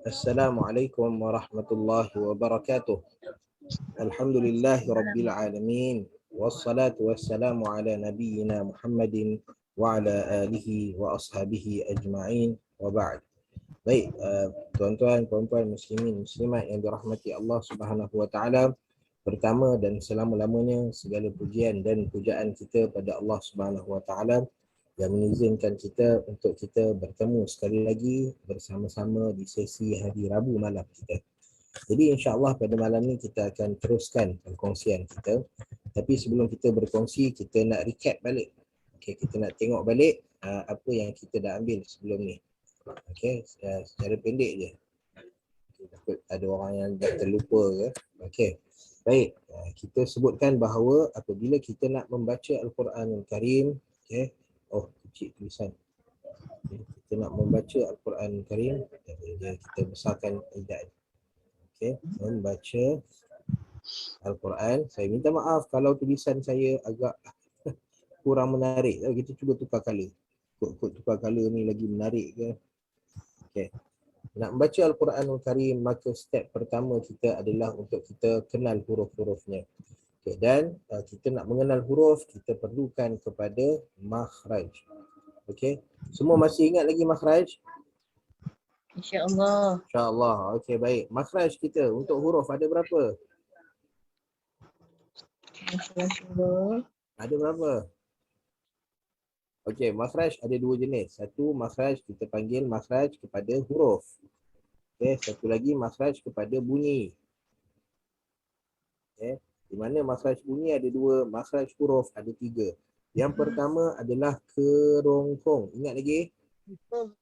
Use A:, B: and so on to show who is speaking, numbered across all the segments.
A: Assalamualaikum warahmatullahi wabarakatuh. Alhamdulillahi rabbil alamin. Wassalatu wassalamu ala nabiyyina Muhammadin wa ala alihi wa ashabihi ajma'in wa ba'd. Baik, tuan-tuan, puan-puan, muslimin, muslimat yang dirahmati Allah Subhanahu wa taala. Pertama dan selama-lamanya segala pujian dan pujaan kita pada Allah Subhanahu wa taala yang mengizinkan kita untuk kita bertemu sekali lagi bersama-sama di sesi hari Rabu malam kita. Jadi insya-Allah pada malam ni kita akan teruskan perkongsian kita. Tapi sebelum kita berkongsi, kita nak recap balik. Okey, kita nak tengok balik apa yang kita dah ambil sebelum ni. Okey, secara pendek je. Takut ada orang yang dah terlupa ke. Okey. Baik, kita sebutkan bahawa apabila kita nak membaca Al-Quranul Karim, okey. Oh, kecil tulisan. Kita nak membaca Al-Quran Karim, kita besarkan idad. Okey, membaca Al-Quran. Saya minta maaf kalau tulisan saya agak kurang menarik. Kita cuba tukar color. Kod tukar color ni lagi menarik ke? Okey. Nak membaca Al-Quranul Karim, maka step pertama kita adalah untuk kita kenal huruf-hurufnya. Okay, dan kita nak mengenal huruf, kita perlukan kepada makhraj. Okey, semua masih ingat lagi makhraj?
B: InsyaAllah.
A: InsyaAllah. Okey, baik. Makhraj kita untuk huruf ada berapa? Ada berapa? Okey, makhraj ada dua jenis. Satu makhraj kita panggil makhraj kepada huruf. Okey, satu lagi makhraj kepada bunyi. Okey, di mana makhraj bunyi ada dua, makhraj huruf ada tiga. Yang pertama adalah kerongkong. Ingat lagi?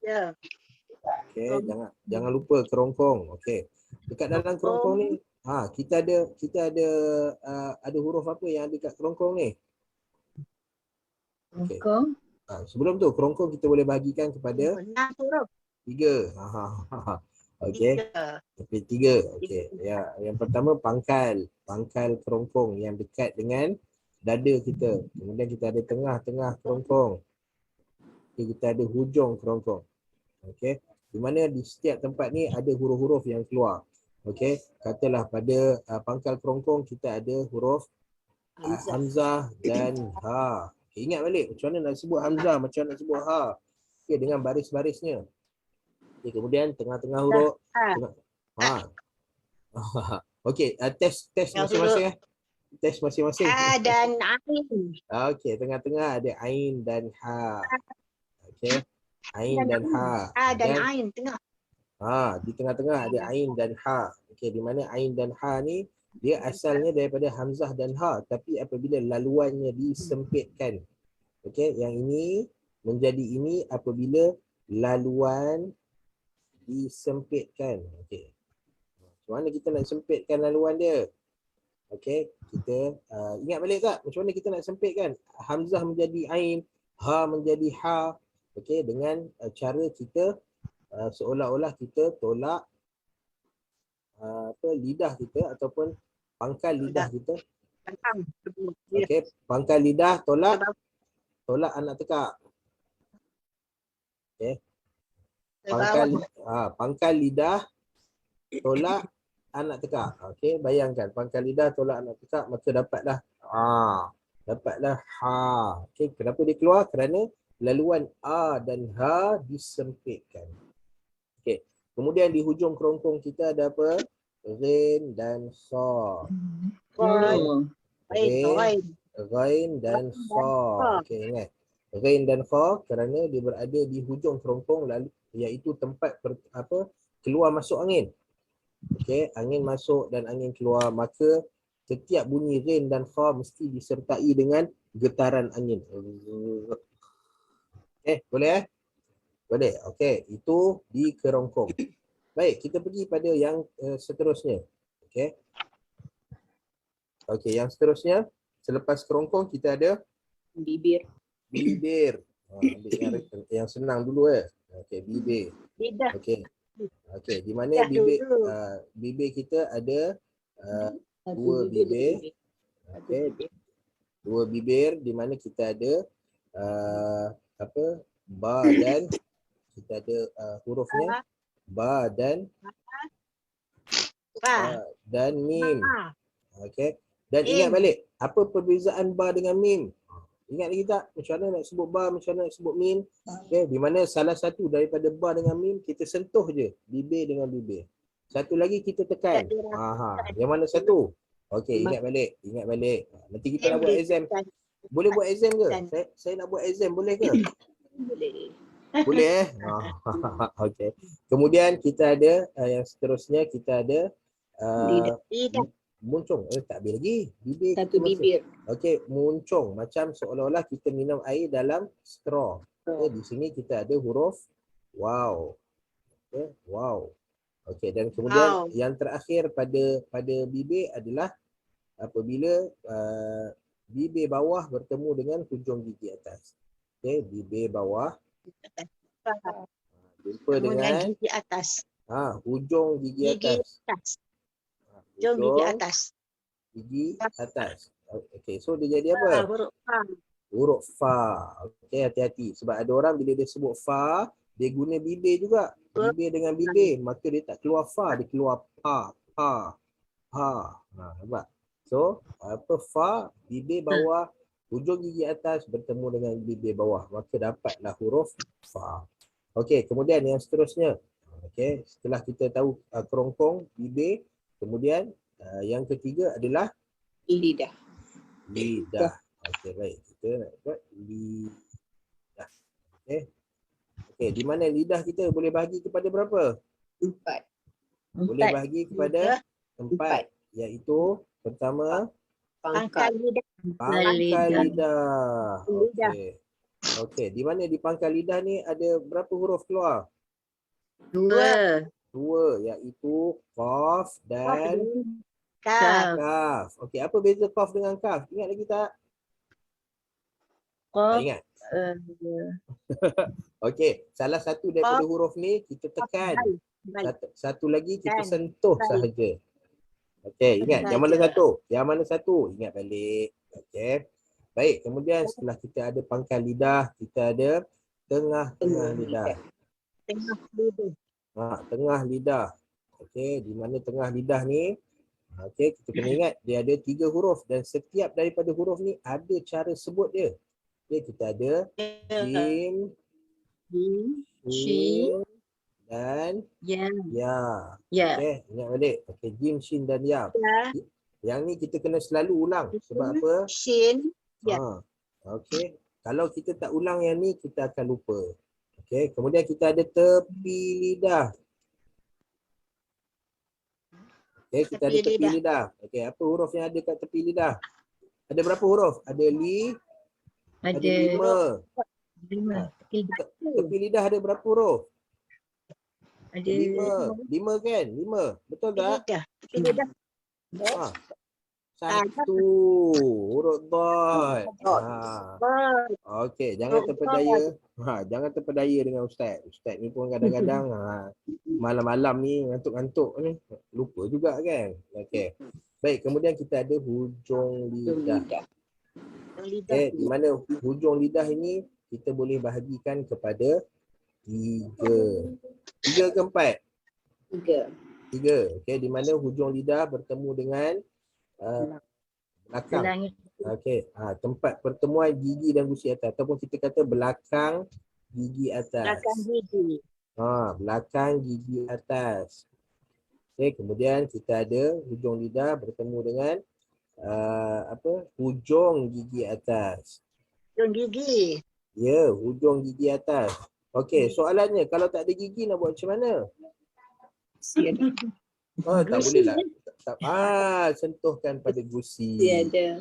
B: Ya.
A: Okey, jangan lupa kerongkong. Okey. Dekat dalam kerongkong ni, kita ada huruf apa yang ada kat kerongkong ni? Okey. Sebelum tu kerongkong kita boleh bahagikan kepada
B: 6 huruf.
A: 3. Okey. Okey, 3. Okey. Ya, yang pertama pangkal kerongkong yang dekat dengan dada kita. Kemudian kita ada tengah-tengah kerongkong. Okay, kita ada hujung kerongkong. Okey. Di mana di setiap tempat ni ada huruf-huruf yang keluar. Okey, katalah pada pangkal kerongkong kita ada huruf hamzah dan ha. Okay, ingat balik macam mana nak sebut hamzah, macam mana nak sebut ha. Okey, dengan baris-barisnya. Okey, kemudian tengah-tengah huruf ha. Okey, tes masing-masing . Tes masing-masing.
B: A dan ain.
A: Okey, tengah-tengah ada ain dan ha. Okey. Ain dan ha.
B: A dan ain tengah.
A: Di tengah-tengah ada ain dan ha. Okey, di mana ain dan ha ni dia asalnya daripada hamzah dan ha, tapi apabila laluannya disempitkan. Okey, yang ini menjadi ini apabila laluan disempitkan. Okey. Macam mana kita nak sempitkan laluan dia? Okey, kita ingat balik tak macam mana kita nak sempitkan? Hamzah menjadi ain, ha menjadi ha. Okey, dengan cara kita seolah-olah kita tolak lidah kita ataupun pangkal lidah kita. Okey, pangkal lidah tolak anak tekak. Okey. Pangkal lidah tolak anak tekak. Okey, bayangkan pangkal lidah tolak anak tekak, maka dapatlah ha. Okey, kenapa dia keluar? Kerana laluan a dan ha disempitkan. Okey. Kemudian di hujung kerongkong kita ada apa? Ghain dan kha. Ghain dan kha. Okey, ingat. Ghain dan kha kerana dia berada di hujung kerongkong, lalu iaitu tempat keluar masuk angin. Okey, angin masuk dan angin keluar, maka setiap bunyi ghain dan kha mesti disertai dengan getaran angin. Boleh? Boleh. Okey, itu di kerongkong. Baik, kita pergi pada yang seterusnya. Okey. Okey, yang seterusnya selepas kerongkong kita ada
B: Bibir.
A: Ambil yang senang dulu . Okey, bibir.
B: Lidah.
A: Okey, di mana bibir kita ada dua bibir. Okey. Dua bibir di mana kita ada ba dan kita ada hurufnya Ba dan
B: Ba.
A: mim.
B: Ba.
A: Okey. Dan ingat
B: Mim.
A: balik, apa perbezaan ba dengan mim? Ingat lagi tak? Macam mana nak sebut ba, macam mana nak sebut mim? Okey, di mana salah satu daripada ba dengan mim kita sentuh je bibir dengan bibir. Satu lagi kita tekan. Yang mana satu? Okey, ingat balik, ingat balik. Nanti kita nak buat exam. Boleh buat exam ke? Saya nak buat exam, boleh ke?
B: Boleh.
A: Boleh Okey. Kemudian kita ada yang seterusnya kita ada
B: Lidah.
A: muncung. Tak habis lagi. Bibir
B: Satu
A: kita masuk.
B: bibir.
A: Okey, muncung macam seolah-olah kita minum air dalam straw. Okay, di sini kita ada huruf waw. Okay, waw. Okey, dan kemudian yang terakhir pada bibir adalah apabila bibir bawah bertemu dengan hujung gigi atas. Okey, bibir bawah jumpa dengan
B: gigi atas.
A: Hujung gigi atas.
B: Hujung gigi atas.
A: Gigi atas. Okey, so dia jadi apa?
B: Huruf fa.
A: Huruf fa. Okey, hati-hati. Sebab ada orang bila dia sebut fa, dia guna bibir juga. Bibir dengan bibir, maka dia tak keluar fa, dia keluar pa, pa, ha. Nampak? So, apa fa, bibir bawah, hujung gigi atas bertemu dengan bibir bawah, maka dapatlah huruf fa. Okey, kemudian yang seterusnya. Okey, setelah kita tahu kerongkong, bibir, kemudian yang ketiga adalah
B: Lidah.
A: lidah. Okey, baik. Kita nak buat lidah. Okey. Okey, di mana lidah kita boleh bahagi kepada berapa?
B: 4.
A: Boleh bahagi kepada 4, iaitu pertama
B: Pangkal lidah.
A: pangkal lidah. Okey. Okey, di mana di pangkal lidah ni ada berapa huruf keluar?
B: 2.
A: 2, iaitu qaf dan
B: Kaf.
A: kaf. Okey, apa beza qaf dengan kaf? Ingat lagi tak? Tak
B: Qaf.
A: ingat? Okey, salah satu daripada huruf ni kita tekan. Satu lagi kita sentuh sahaja. Okey, ingat yang mana satu? Yang mana satu? Ingat balik. Okey. Baik, kemudian setelah kita ada pangkal lidah, kita ada tengah-tengah lidah.
B: Tengah lidah.
A: Tengah lidah. Okey, di mana tengah lidah ni? Okey, kita kena ingat dia ada 3 huruf dan setiap daripada huruf ni ada cara sebut dia. Okey, kita ada jim, shin dan ya. Okey, ingat balik. Okey, jim, shin dan ya. Yang ni kita kena selalu ulang. Sebab apa?
B: Shin. Ya.
A: Okey, kalau kita tak ulang yang ni kita akan lupa. Okey, kemudian kita ada tepi lidah. Okey, kita ada tepi lidah. Okey, apa huruf yang ada kat tepi lidah? Ada berapa huruf? Ada ada 5. Tepi lidah ada berapa huruf?
B: Ada
A: 5 kan? 5. Betul tak?
B: Tepi lidah.
A: 1 huruf dad. Okey, jangan terpedaya. Jangan terpedaya dengan ustaz. Ustaz ni pun kadang-kadang malam-malam ni ngantuk-ngantuk ni lupa juga kan. Okey. Baik, kemudian kita ada hujung lidah. Okey, di mana hujung lidah ini kita boleh bahagikan kepada 3. 3 ke 4? 3. Okey, di mana hujung lidah bertemu dengan belakang. Okey, tempat pertemuan gigi dan gusi atas ataupun kita kata belakang gigi atas.
B: Belakang gigi.
A: Belakang gigi atas. Okey, kemudian kita ada hujung lidah bertemu dengan hujung gigi atas.
B: Hujung gigi.
A: Ya, hujung gigi atas. Okey, soalannya kalau tak ada gigi nak buat macam mana? Tak boleh lah. Sentuhkan pada gusi.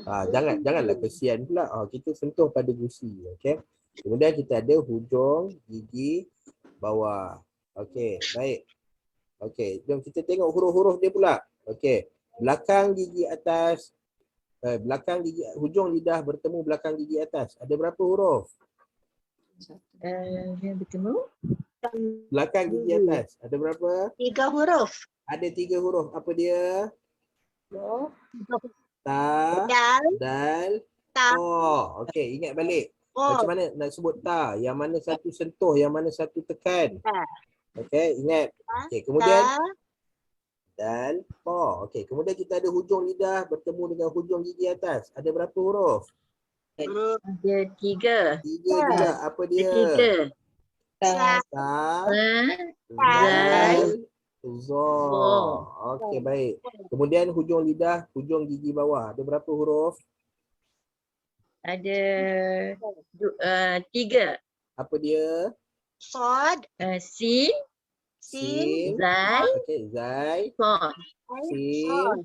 A: Janganlah kesian pula. Kita sentuh pada gusi. Okey. Kemudian kita ada hujung gigi bawah. Okey, baik. Okey, jom kita tengok huruf-huruf dia pula. Okey. Belakang gigi atas, belakang gigi, hujung lidah bertemu belakang gigi atas. Ada berapa huruf?
B: Dia bertemu
A: belakang gigi atas. Ada berapa?
B: 3 huruf.
A: Ada 3 huruf. Apa dia? Ta, dal, ta. Okey, ingat balik. Macam mana nak sebut ta? Yang mana satu sentuh, yang mana satu tekan? Okey, ingat. Okey, kemudian
B: Ta.
A: dal, ta. Okey, kemudian kita ada hujung lidah bertemu dengan hujung gigi atas. Ada berapa huruf?
B: Huruf
C: Ada 3.
A: 3 juga. Apa dia?
B: sa.
A: Ta,
C: Zai.
A: zal, za.
C: Za.
A: Okey, baik. Kemudian hujung lidah, hujung gigi bawah. Ada berapa huruf?
C: Ada 3.
A: Apa dia?
B: Sod.
C: Sin,
B: Sin.
A: Sin.
C: Zai,
A: Okey, zai,
C: Sod.
A: sin,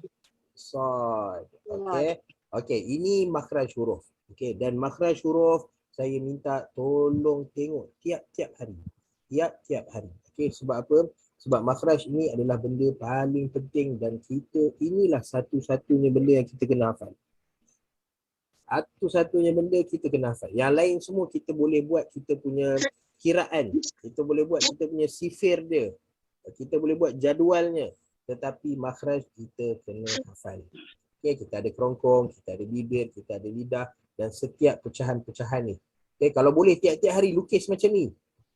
A: sad. Okey. Okey, ini makhraj huruf. Okey, dan makhraj huruf saya minta tolong tengok tiap-tiap hari. Tiap-tiap hari. Okey, sebab apa? Sebab makhraj ini adalah benda paling penting dan kita inilah satu-satunya benda yang kita kena hafal. Satu-satunya benda kita kena hafal. Yang lain semua kita boleh buat kita punya kiraan. Kita boleh buat kita punya sifir dia. Kita boleh buat jadualnya. Tetapi makhraj kita kena hafal. Okay, kita ada kerongkong, kita ada bibir, kita ada lidah dan setiap pecahan-pecahan ni. Okay, kalau boleh tiap-tiap hari lukis macam ni.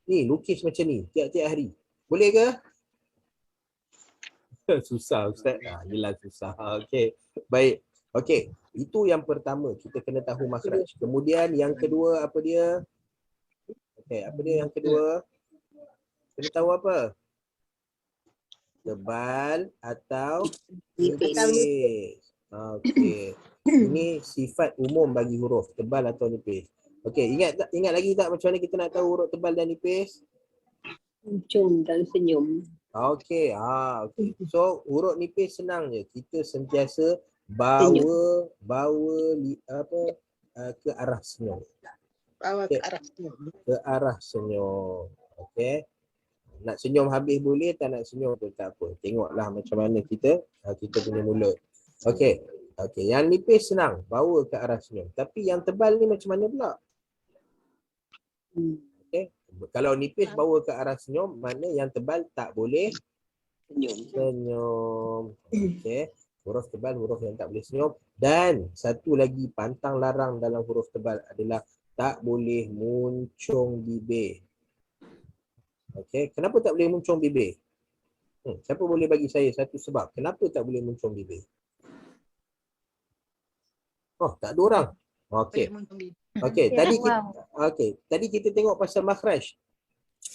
A: Ni lukis macam ni tiap-tiap hari. Boleh ke? Susah Ustaz. Yelah susah. Okey. Baik. Okey. Itu yang pertama. Kita kena tahu makhraj. Kemudian yang kedua apa dia? Okey. Apa dia yang kedua? Kena tahu apa? Tebal atau nipis. Okey. Ini sifat umum bagi huruf. Tebal atau nipis. Okey. Ingat lagi tak macam mana kita nak tahu huruf tebal dan nipis?
D: Muncung dan senyum.
A: Okey, okey. So huruf nipis senang je. Kita sentiasa bawa ke arah senyum.
B: Bawa ke arah senyum.
A: Ke arah senyum. Okey. Nak senyum habis boleh, tak nak senyum pun tak apa. Tengoklah macam mana kita punya mulut. Okey. Okey, yang nipis senang, bawa ke arah senyum. Tapi yang tebal ni macam mana pula? Okey. Kalau nipis bawa ke arah senyum, mana yang tebal tak boleh senyum. Okey. Huruf tebal, huruf yang tak boleh senyum. Dan satu lagi pantang larang dalam huruf tebal adalah tak boleh muncung bibir. Okey. Kenapa tak boleh muncung bibir? Siapa boleh bagi saya satu sebab? Kenapa tak boleh muncung bibir? Oh, tak ada orang. Okey. Okey, tadi kita tengok pasal makhraj.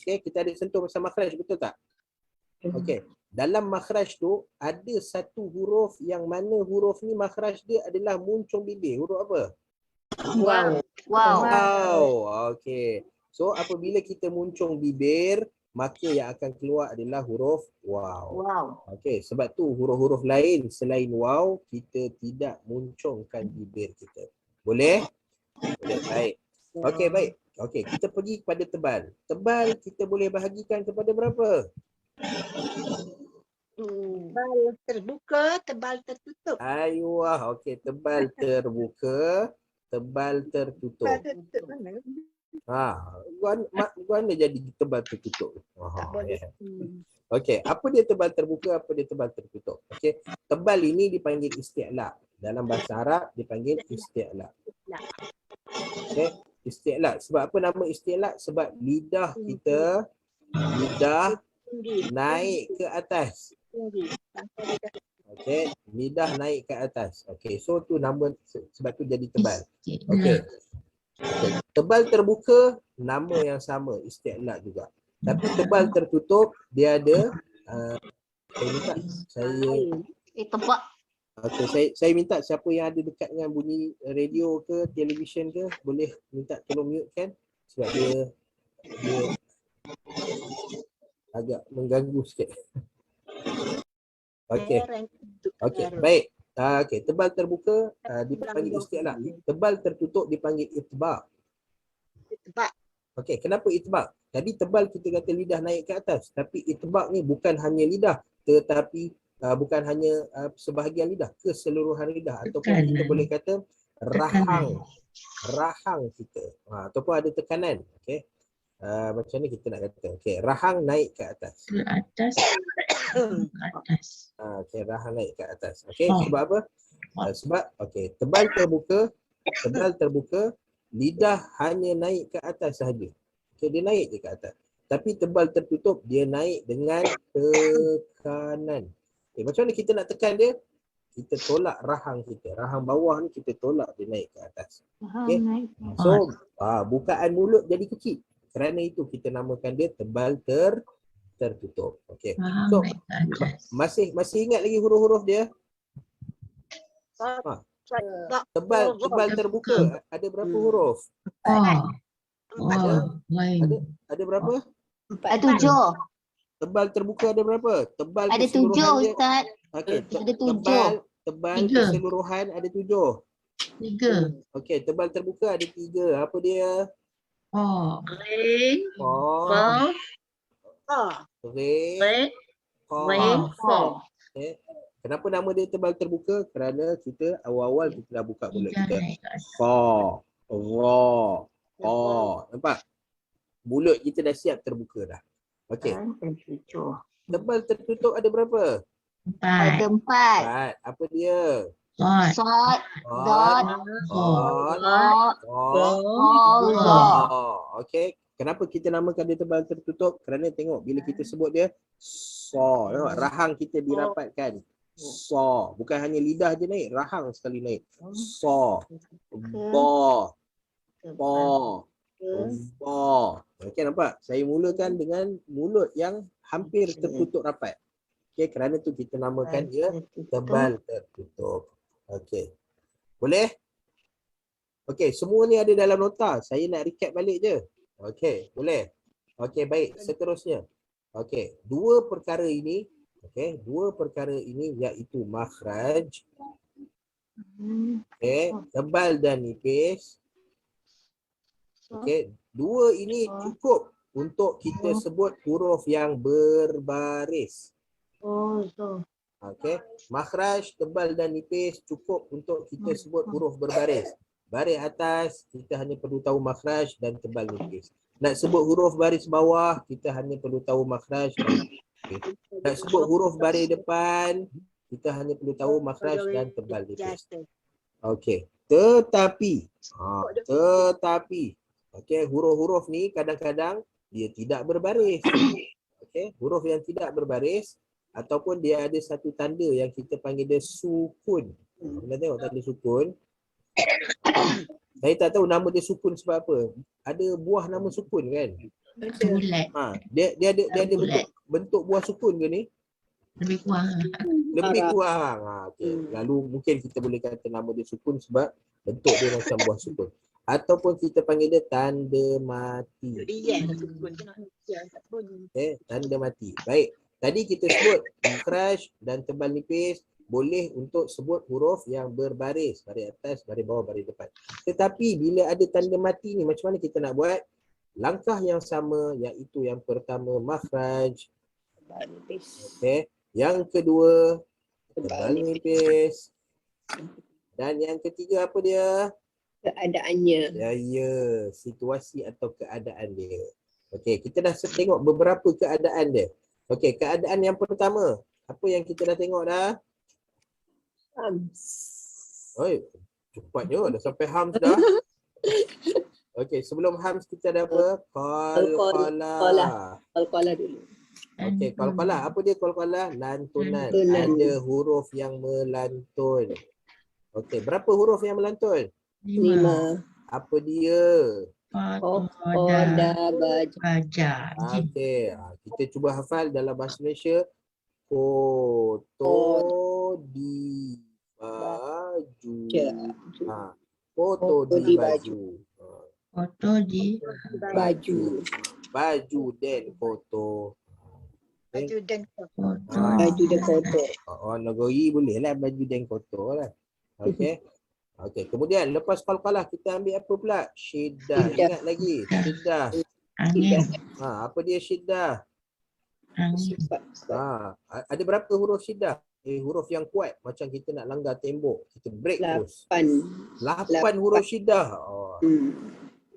A: Okey, kita ada sentuh pasal makhraj, betul tak? Okey. Dalam makhraj tu ada satu huruf yang mana huruf ni makhraj dia adalah muncung bibir. Huruf apa?
D: Wow.
A: Wow. Okey. So apabila kita muncung bibir, maka yang akan keluar adalah huruf waw.
B: Wow.
A: Okey, sebab tu huruf-huruf lain selain waw kita tidak muncungkan bibir kita. Boleh? Boleh. Baik. Okey, baik. Okey, kita pergi kepada tebal. Tebal kita boleh bahagikan kepada berapa?
B: Tebal terbuka, tebal tertutup.
A: Ayuh, okey, tebal terbuka, tebal tertutup.
B: Tebal tertutup mana?
A: Mana jadi tebal tertutup?
B: Tak boleh.
A: Okey, apa dia tebal terbuka, apa dia tebal tertutup? Okey, tebal ini dipanggil isti'la. Dalam bahasa Arab dipanggil isti'la. Okey, isti'la. Sebab apa nama isti'la? Sebab lidah kita naik ke atas. Okey, lidah naik ke atas. Okey, so tu nama sebab tu jadi tebal. Okey. Okay. Tebal terbuka nama yang sama, isti'la juga. Tapi tebal tertutup dia ada
B: Tebak.
A: Okay, saya minta siapa yang ada dekat dengan bunyi radio ke televisyen ke boleh minta tolong mute kan sebab dia agak mengganggu sikit. Okey. Okey, baik. Okey, tebal terbuka dipanggil isti'la. Tebal tertutup dipanggil itbaq.
B: Itbaq.
A: Okey, kenapa itbaq? Tadi tebal kita kata lidah naik ke atas, tapi itbaq ni bukan hanya lidah tetapi bukan hanya sebahagian lidah, keseluruhan lidah ataupun kita boleh kata rahang kita. Ataupun ada tekanan. Okey. Macam ni kita nak kata. Okey, rahang naik ke atas.
C: Ke atas.
A: Okey, rahang naik ke atas. Okey, sebab apa? Sebab okey, tebal terbuka, lidah hanya naik ke atas sahaja. Okey, dia naik je ke atas. Tapi tebal tertutup dia naik dengan tekanan. Macam mana kita nak tekan dia? Kita tolak rahang kita. Rahang bawah ni kita tolak dia naik ke atas. Okey. So, bukaan mulut jadi kecil. Kerana itu kita namakan dia tebal tertutup. Okey. So, masih ingat lagi huruf-huruf dia? Tebal terbuka ada berapa huruf? Ada berapa?
B: Ada 7.
A: Tebal terbuka ada berapa? Tebal
B: Ada 7
A: keseluruhan dia.
B: Ustaz.
A: Okey,
B: Ada 7.
A: tebal
C: 3.
A: keseluruhan ada 7.
C: 3.
A: Okey, tebal terbuka ada 3. Apa dia?
C: Ring.
A: Four, three,
C: Ring.
A: four.
C: Four.
A: Okey. Kenapa nama dia tebal terbuka? Kerana kita awal-awal kita dah buka mulut kita. Four, raw, oh. Nampak? Mulut kita dah siap terbuka dah. Okey. Tebal tertutup ada berapa?
C: 4.
B: Ada 4.
A: Apa dia?
B: Sod, dot,
A: Dot, okey. Kenapa kita namakan dia tebal tertutup? Kerana tengok bila kita sebut dia so, tengok rahang kita dirapatkan. So, bukan hanya lidah je naik, rahang sekali naik. So, bo, po, bo. Okey, nampak? Saya mulakan dengan mulut yang hampir tertutup rapat. Okey, kerana tu kita namakan dia tebal tertutup. Okey. Boleh? Okey, semua ni ada dalam nota. Saya nak recap balik je. Okey, boleh? Okey, baik. Seterusnya. Okey, dua perkara ini iaitu makhraj. Okey, tebal dan nipis. Okey, dua ini cukup untuk kita sebut huruf yang berbaris. Okey, makhraj, tebal dan nipis cukup untuk kita sebut huruf berbaris. Baris atas kita hanya perlu tahu makhraj dan tebal nipis. Nak sebut huruf baris bawah kita hanya perlu tahu makhraj dan nipis. Nak sebut huruf baris depan kita hanya perlu tahu makhraj dan tebal nipis. Okey, tetapi okey, huruf-huruf ni kadang-kadang dia tidak berbaris. Okey, huruf yang tidak berbaris ataupun dia ada satu tanda yang kita panggil dia sukun. Kita tengok tanda sukun. Saya tak tahu nama dia sukun sebab apa. Ada buah nama sukun kan?
C: Bulat.
A: Dia ada bentuk buah sukun ke ni?
C: Lebih kurang.
A: Lebih kurang. Okay. Lalu mungkin kita boleh kata nama dia sukun sebab bentuk dia macam buah sukun. Ataupun kita panggil dia tanda mati. Okay, tanda mati. Baik. Tadi kita sebut makhraj dan tebal nipis boleh untuk sebut huruf yang berbaris. Baris atas, baris bawah, baris depan. Tetapi bila ada tanda mati ni macam mana kita nak buat? Langkah yang sama iaitu yang pertama makhraj. Okay. Yang kedua tebal nipis. Dan yang ketiga apa dia?
D: Keadaannya.
A: Ya, situasi atau keadaan dia. Okey, kita dah tengok beberapa keadaan dia. Okey, keadaan yang pertama. Apa yang kita dah tengok dah?
D: Hams.
A: Oi, cepatnya dah sampai hams dah. Okey, sebelum hams kita ada apa? Qalqalah.
D: Qalqalah dulu.
A: Okey, qalqalah. Apa dia qalqalah? Lantunan.
D: Lantunan.
A: Ada huruf yang melantun. Okey, berapa huruf yang melantun?
D: 5.
A: Apa dia?
D: Koda baja.
A: Okey, kita cuba hafal dalam bahasa Malaysia. Foto di baju. Foto di baju.
C: Foto di
D: Baju.
A: Baju dan foto.
B: Baju dan
C: foto.
D: Baju dan foto.
A: Orang negeri boleh lah baju dan foto lah. Okey. Okey, kemudian lepas qalqalah kita ambil apa pula? Syiddah. Ingat lagi? Syiddah.
C: Angin.
A: Apa dia syiddah?
C: Angin.
A: Ada berapa huruf syiddah? Huruf yang kuat macam kita nak langgar tembok, kita break terus. 8 huruf syiddah.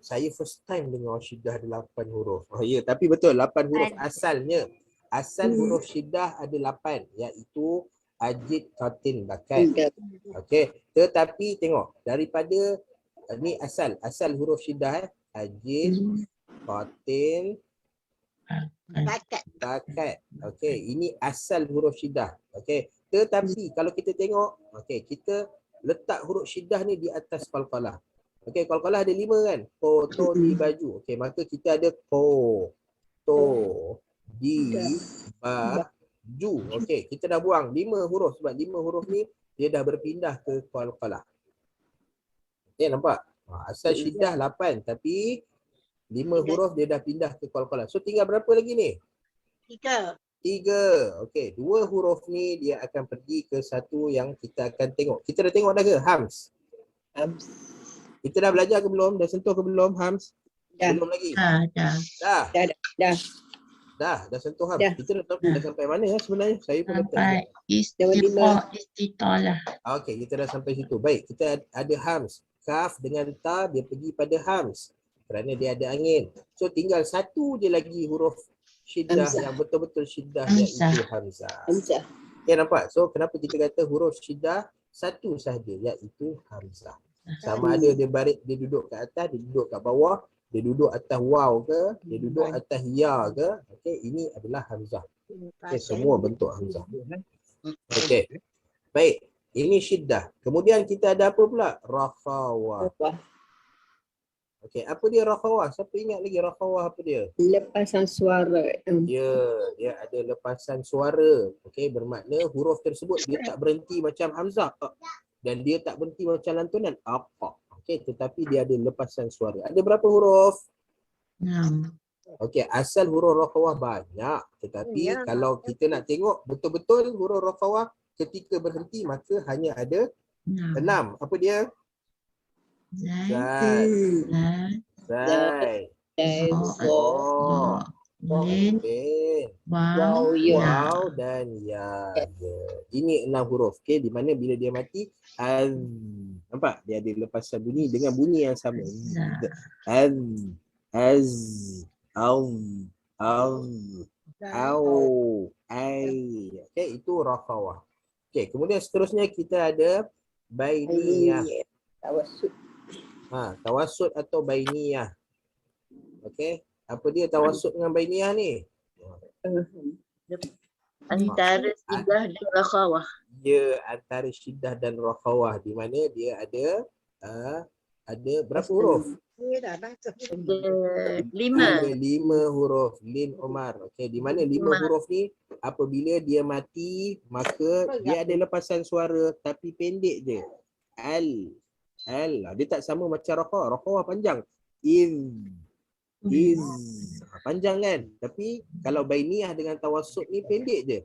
A: Saya first time dengar syiddah ada 8 huruf. Ya, tapi betul 8 huruf asalnya. Asal huruf syiddah ada 8 iaitu ajid, qatin, bakat. Okey, tetapi tengok daripada ni asal huruf syiddah ajid, qatin,
B: Bakat.
A: Bakat. Okey, ini asal huruf syiddah. Okey. Tetapi kalau kita tengok, okey, kita letak huruf syiddah ni di atas qalqalah. Okey, qalqalah ada 5 kan? Ko, to, di, baju. Okey, maka kita ada ko, to, di, ba, ju. Okey, kita dah buang 5 huruf sebab 5 huruf ni dia dah berpindah ke qalqalah. Okey, nampak? Asal syiddah 8 tapi 5 huruf dia dah pindah ke qalqalah. So tinggal berapa lagi ni?
B: 3.
A: 3. Okey, 2 huruf ni dia akan pergi ke satu yang kita akan tengok. Kita dah tengok dah ke? Hams. Kita dah belajar ke belum? Dah sentuh ke belum Hams?
D: Dah.
A: Belum lagi.
C: Dah.
A: Dah sentuh Hams.
D: Dah.
A: Kita dah sampai mana sebenarnya? Saya pun
C: Sampai istitolah.
A: Okey, kita dah sampai situ. Baik, kita ada Hams. Kaf dengan ta dia pergi pada Hams kerana dia ada angin. So tinggal satu je lagi huruf syiddah
D: Hamzah.
A: yang betul-betul syiddah
C: Hamzah.
A: iaitu Hamzah.
D: Hamzah.
A: Okay, nampak? So kenapa kita kata huruf syiddah satu sahaja iaitu Hamzah. Sama ada dia baris, dia duduk kat atas, dia duduk kat bawah, dia duduk atas waw ke, dia duduk atas ya ke. Okey, ini adalah Hamzah. Okey, semua bentuk Hamzah. Okey. Baik, ini syiddah. Kemudian kita ada apa pula? Rakhawah. Okey, apa dia rakhawah? Siapa ingat lagi rakhawah apa dia?
D: Lepasan suara.
A: Dia ada lepasan suara. Okey, bermakna huruf tersebut dia tak berhenti macam Hamzah. Dan dia tak berhenti macam lantunan. Okey, tetapi dia ada lepasan suara. Ada berapa huruf?
C: 6.
A: Okey, asal huruf rakhawah banyak. Tetapi kalau kita nak tengok betul-betul huruf rakhawah ketika berhenti maka hanya ada 6. Apa dia? Zat. Zai. Oh.
C: Lin.
D: Wow,
C: Wow.
D: ya.
A: Waw dan ya. Ini 6 huruf. Okey, di mana bila dia mati az. Nampak? Dia ada lepasan bunyi dengan bunyi yang sama. Az. Az. Au. Ai. Okey, itu rakhawah. Okey, kemudian seterusnya kita ada bainiyah.
D: Tawassut.
A: Tawassut atau bainiyah. Okey, apa dia tawassut dengan bainiyah ni?
E: Antara syiddah dan rakhawah.
A: Dia antara syiddah dan rakhawah di mana dia ada berapa huruf?
E: Ada 5.
A: Ada 5 huruf. Lin Omar. Okey, di mana 5 huruf ni apabila dia mati maka dia ada lepasan suara tapi pendek je. Al. Dia tak sama macam rakhawah. Rakhawah panjang. Iz. Panjang kan? Tapi kalau bainiyah dengan tawassut ni pendek je.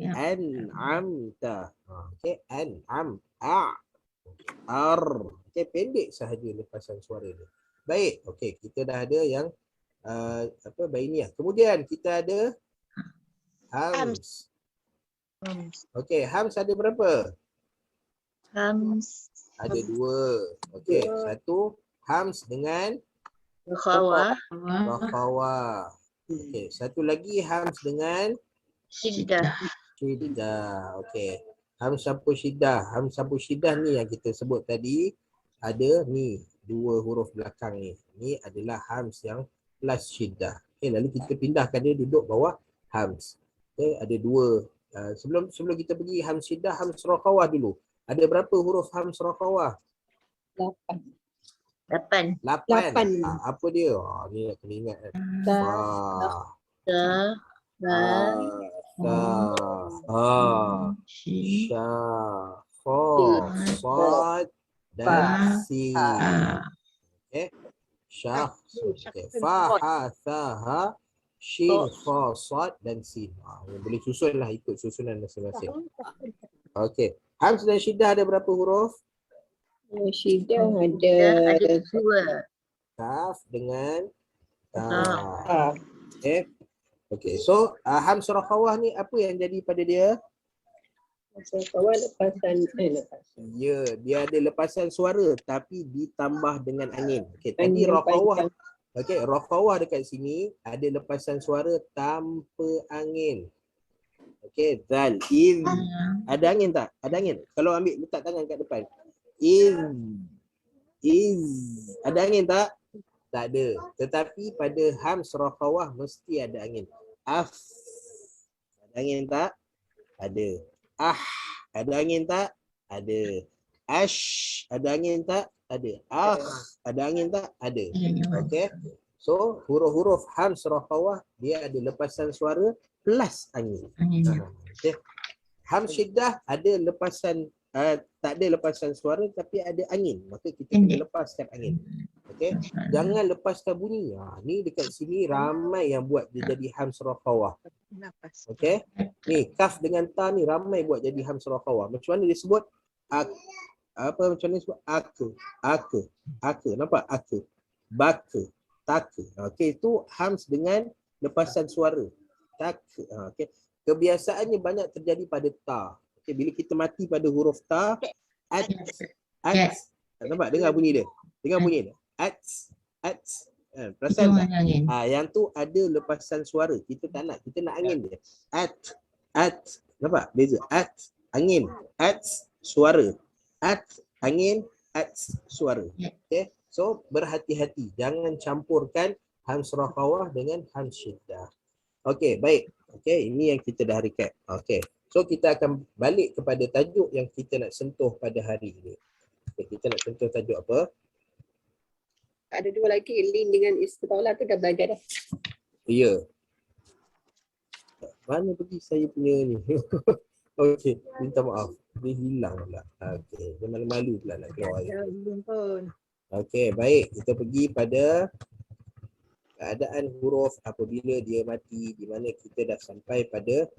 A: An'amta. Okey, an'am. Okey, pendek sahaja lepasan suara dia. Baik. Okey, kita dah ada yang bainiyah. Kemudian kita ada hams. Okey, hams ada berapa?
E: Hams.
A: Ada 2. Okey, satu hams dengan
E: Rakhawah.
A: rakhawah. Okey, satu lagi hams dengan
E: Syiddah.
A: syiddah. Okey. Hams sampul syiddah. Hams sampul syiddah ni yang kita sebut tadi ada ni 2 huruf belakang ni. Ni adalah hams yang plus syiddah. Okey, lalu kita pindahkan dia duduk bawah hams. Okey, ada 2. Sebelum kita pergi hams syiddah, hams rakhawah dulu. Ada berapa huruf hams rakhawah?
E: 8.
A: 8. Apa dia? Ni nak kena ingat kan. Sha, kha, sad dan sin. Okey. Syakhs. Okey. Fa, ha, tha, ha, shin, kha, sad dan sin. Boleh susunlah ikut susunan masing-masing. Okey. Hams dan syiddah ada berapa huruf?
D: Syiddah
E: Ada
D: ada
E: 2.
A: Kaf dengan ta.
D: Ah,
A: Okey. Okey. So, hams rakhawah ni apa yang jadi pada dia?
D: kawan lepasan.
A: Ya, dia ada lepasan suara tapi ditambah dengan angin. Okey, tadi
D: Angin
A: rakhawah.
D: panjang.
A: Okey, rakhawah dekat sini ada lepasan suara tanpa angin. Okey, zal in. Ada angin tak? Ada angin. Kalau ambil letak tangan kat depan. Is. Ada angin tak? Tak ada. Tetapi pada hams rakhawah mesti ada angin. Af. Ada angin tak? Ada. Ah. Ada angin tak? Ada. Ash. Ada angin tak? Ada. Ah. Ada angin tak? Ada. Okey. So huruf-huruf hams rakhawah dia ada lepasan suara plus angin. Okey. Hams syiddah ada lepasan tak ada lepasan suara tapi ada angin. Maka kita kena lepaskan angin. Okey. Jangan lepaskan bunyi. Ni dekat sini ramai yang buat dia jadi hams rakhawah.
B: Nafas.
A: Okey. Ni kaf dengan ta ni ramai buat jadi hams rakhawah. Macam mana dia sebut? Macam mana dia sebut? Aka. Nampak? Aka. Baka. Taka. Okey, itu hams dengan lepasan suara. Taka. Okey. Kebiasaannya banyak terjadi pada ta. Okey, bila kita mati pada huruf ta, at. Nampak? Dengar bunyi dia. Dengar bunyi dia. At. Perasan tak? Yang tu ada lepasan suara. Kita tak nak. Kita nak angin dia. At. Nampak? Beza. At. Angin. At. Suara. At. Angin. At. Suara. Okay. So, berhati-hati. Jangan campurkan hams rakhawah dengan hams syiddah. Okey, baik. Okey, ini yang kita dah recap. Okey. So, kita akan balik kepada tajuk yang kita nak sentuh pada hari ini. Okay, kita nak sentuh tajuk apa?
D: Ada dua lagi, lin dengan istitalah tu dah belajar dah.
A: Ya. Mana pergi saya punya ni? Okey, minta maaf. Dia hilang pula. Okey, dia malu-malu pula nak keluar.
B: Belum pun.
A: Okey, baik. Kita pergi pada keadaan huruf apabila dia mati, di mana kita dah sampai pada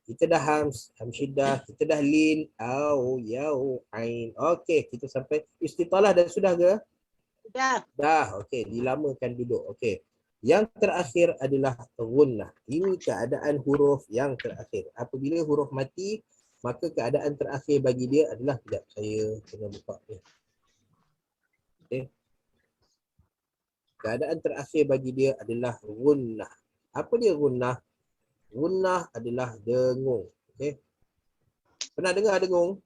A: kita dah hams syiddah, kita dah lin, au, yau, ain. Okey, kita sampai istitalah dah sudah ke?
B: Dah.
A: Dah, okey, dilamakan duduk. Okey. Yang terakhir adalah gunnah. Ini keadaan huruf yang terakhir. Apabila huruf mati, maka keadaan terakhir bagi dia adalah, sekejap saya kena buka ni. Okey. Keadaan terakhir bagi dia adalah gunnah. Apa dia gunnah? Gunnah adalah dengung. Okey. Pernah dengar dengung?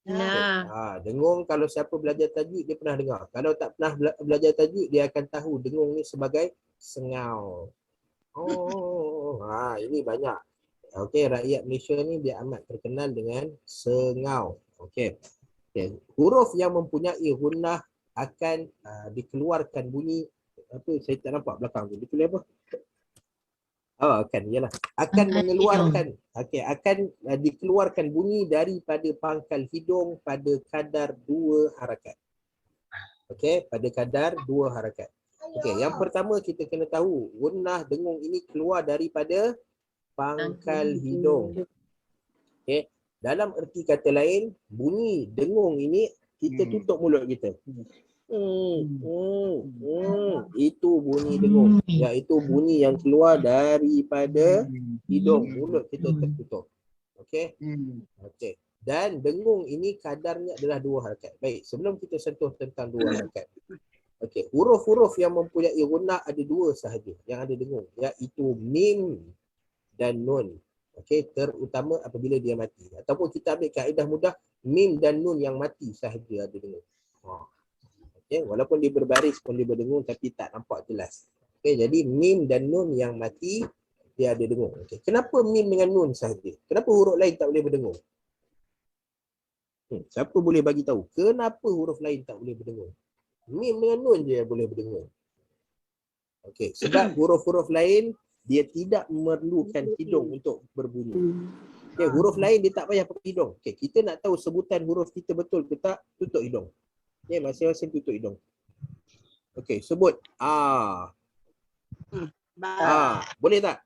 E: Nah.
A: Dengung kalau siapa belajar tajwid dia pernah dengar. Kalau tak pernah belajar tajwid dia akan tahu dengung ni sebagai sengau. Ini banyak. Okey, rakyat Malaysia ni dia amat terkenal dengan sengau. Okey. Huruf yang mempunyai gunnah akan dikeluarkan bunyi apa saya tak nampak belakang tu. Dia tulis apa? Akan mengeluarkan. Okey, akan dikeluarkan bunyi daripada pangkal hidung pada kadar 2 harakat. Okey, pada kadar 2 harakat. Okey, yang pertama kita kena tahu gunnah dengung ini keluar daripada pangkal hidung. Okey, dalam erti kata lain, bunyi dengung ini kita tutup mulut kita. Itu bunyi dengung, iaitu bunyi yang keluar daripada hidung, mulut kita tertutup. Okey. Okey. Dan dengung ini kadarnya adalah 2 harakat. Baik, sebelum kita sentuh tentang 2 harakat. Okey, huruf-huruf yang mempunyai gunnah ada 2 sahaja yang ada dengung, iaitu mim dan nun. Okey, terutama apabila dia mati. Ataupun kita ambil kaedah mudah, mim dan nun yang mati sahaja ada dengung. Okay, walaupun dia berbaris pun dia berdengung tapi tak nampak jelas. Okay, jadi mim dan nun yang mati dia ada dengung. Okay. Kenapa mim dengan nun sahaja? Kenapa huruf lain tak boleh berdengung? Siapa boleh bagi tahu kenapa huruf lain tak boleh berdengung? Mim dengan nun je yang boleh berdengung. Okay, sebab huruf-huruf lain dia tidak memerlukan hidung untuk berbunyi. Okay, huruf lain dia tak payah pakai hidung. Okay, kita nak tahu sebutan huruf kita betul ke tak, tutup hidung. Okay, masing-masing tutup hidung. Okey, sebut A. Boleh tak?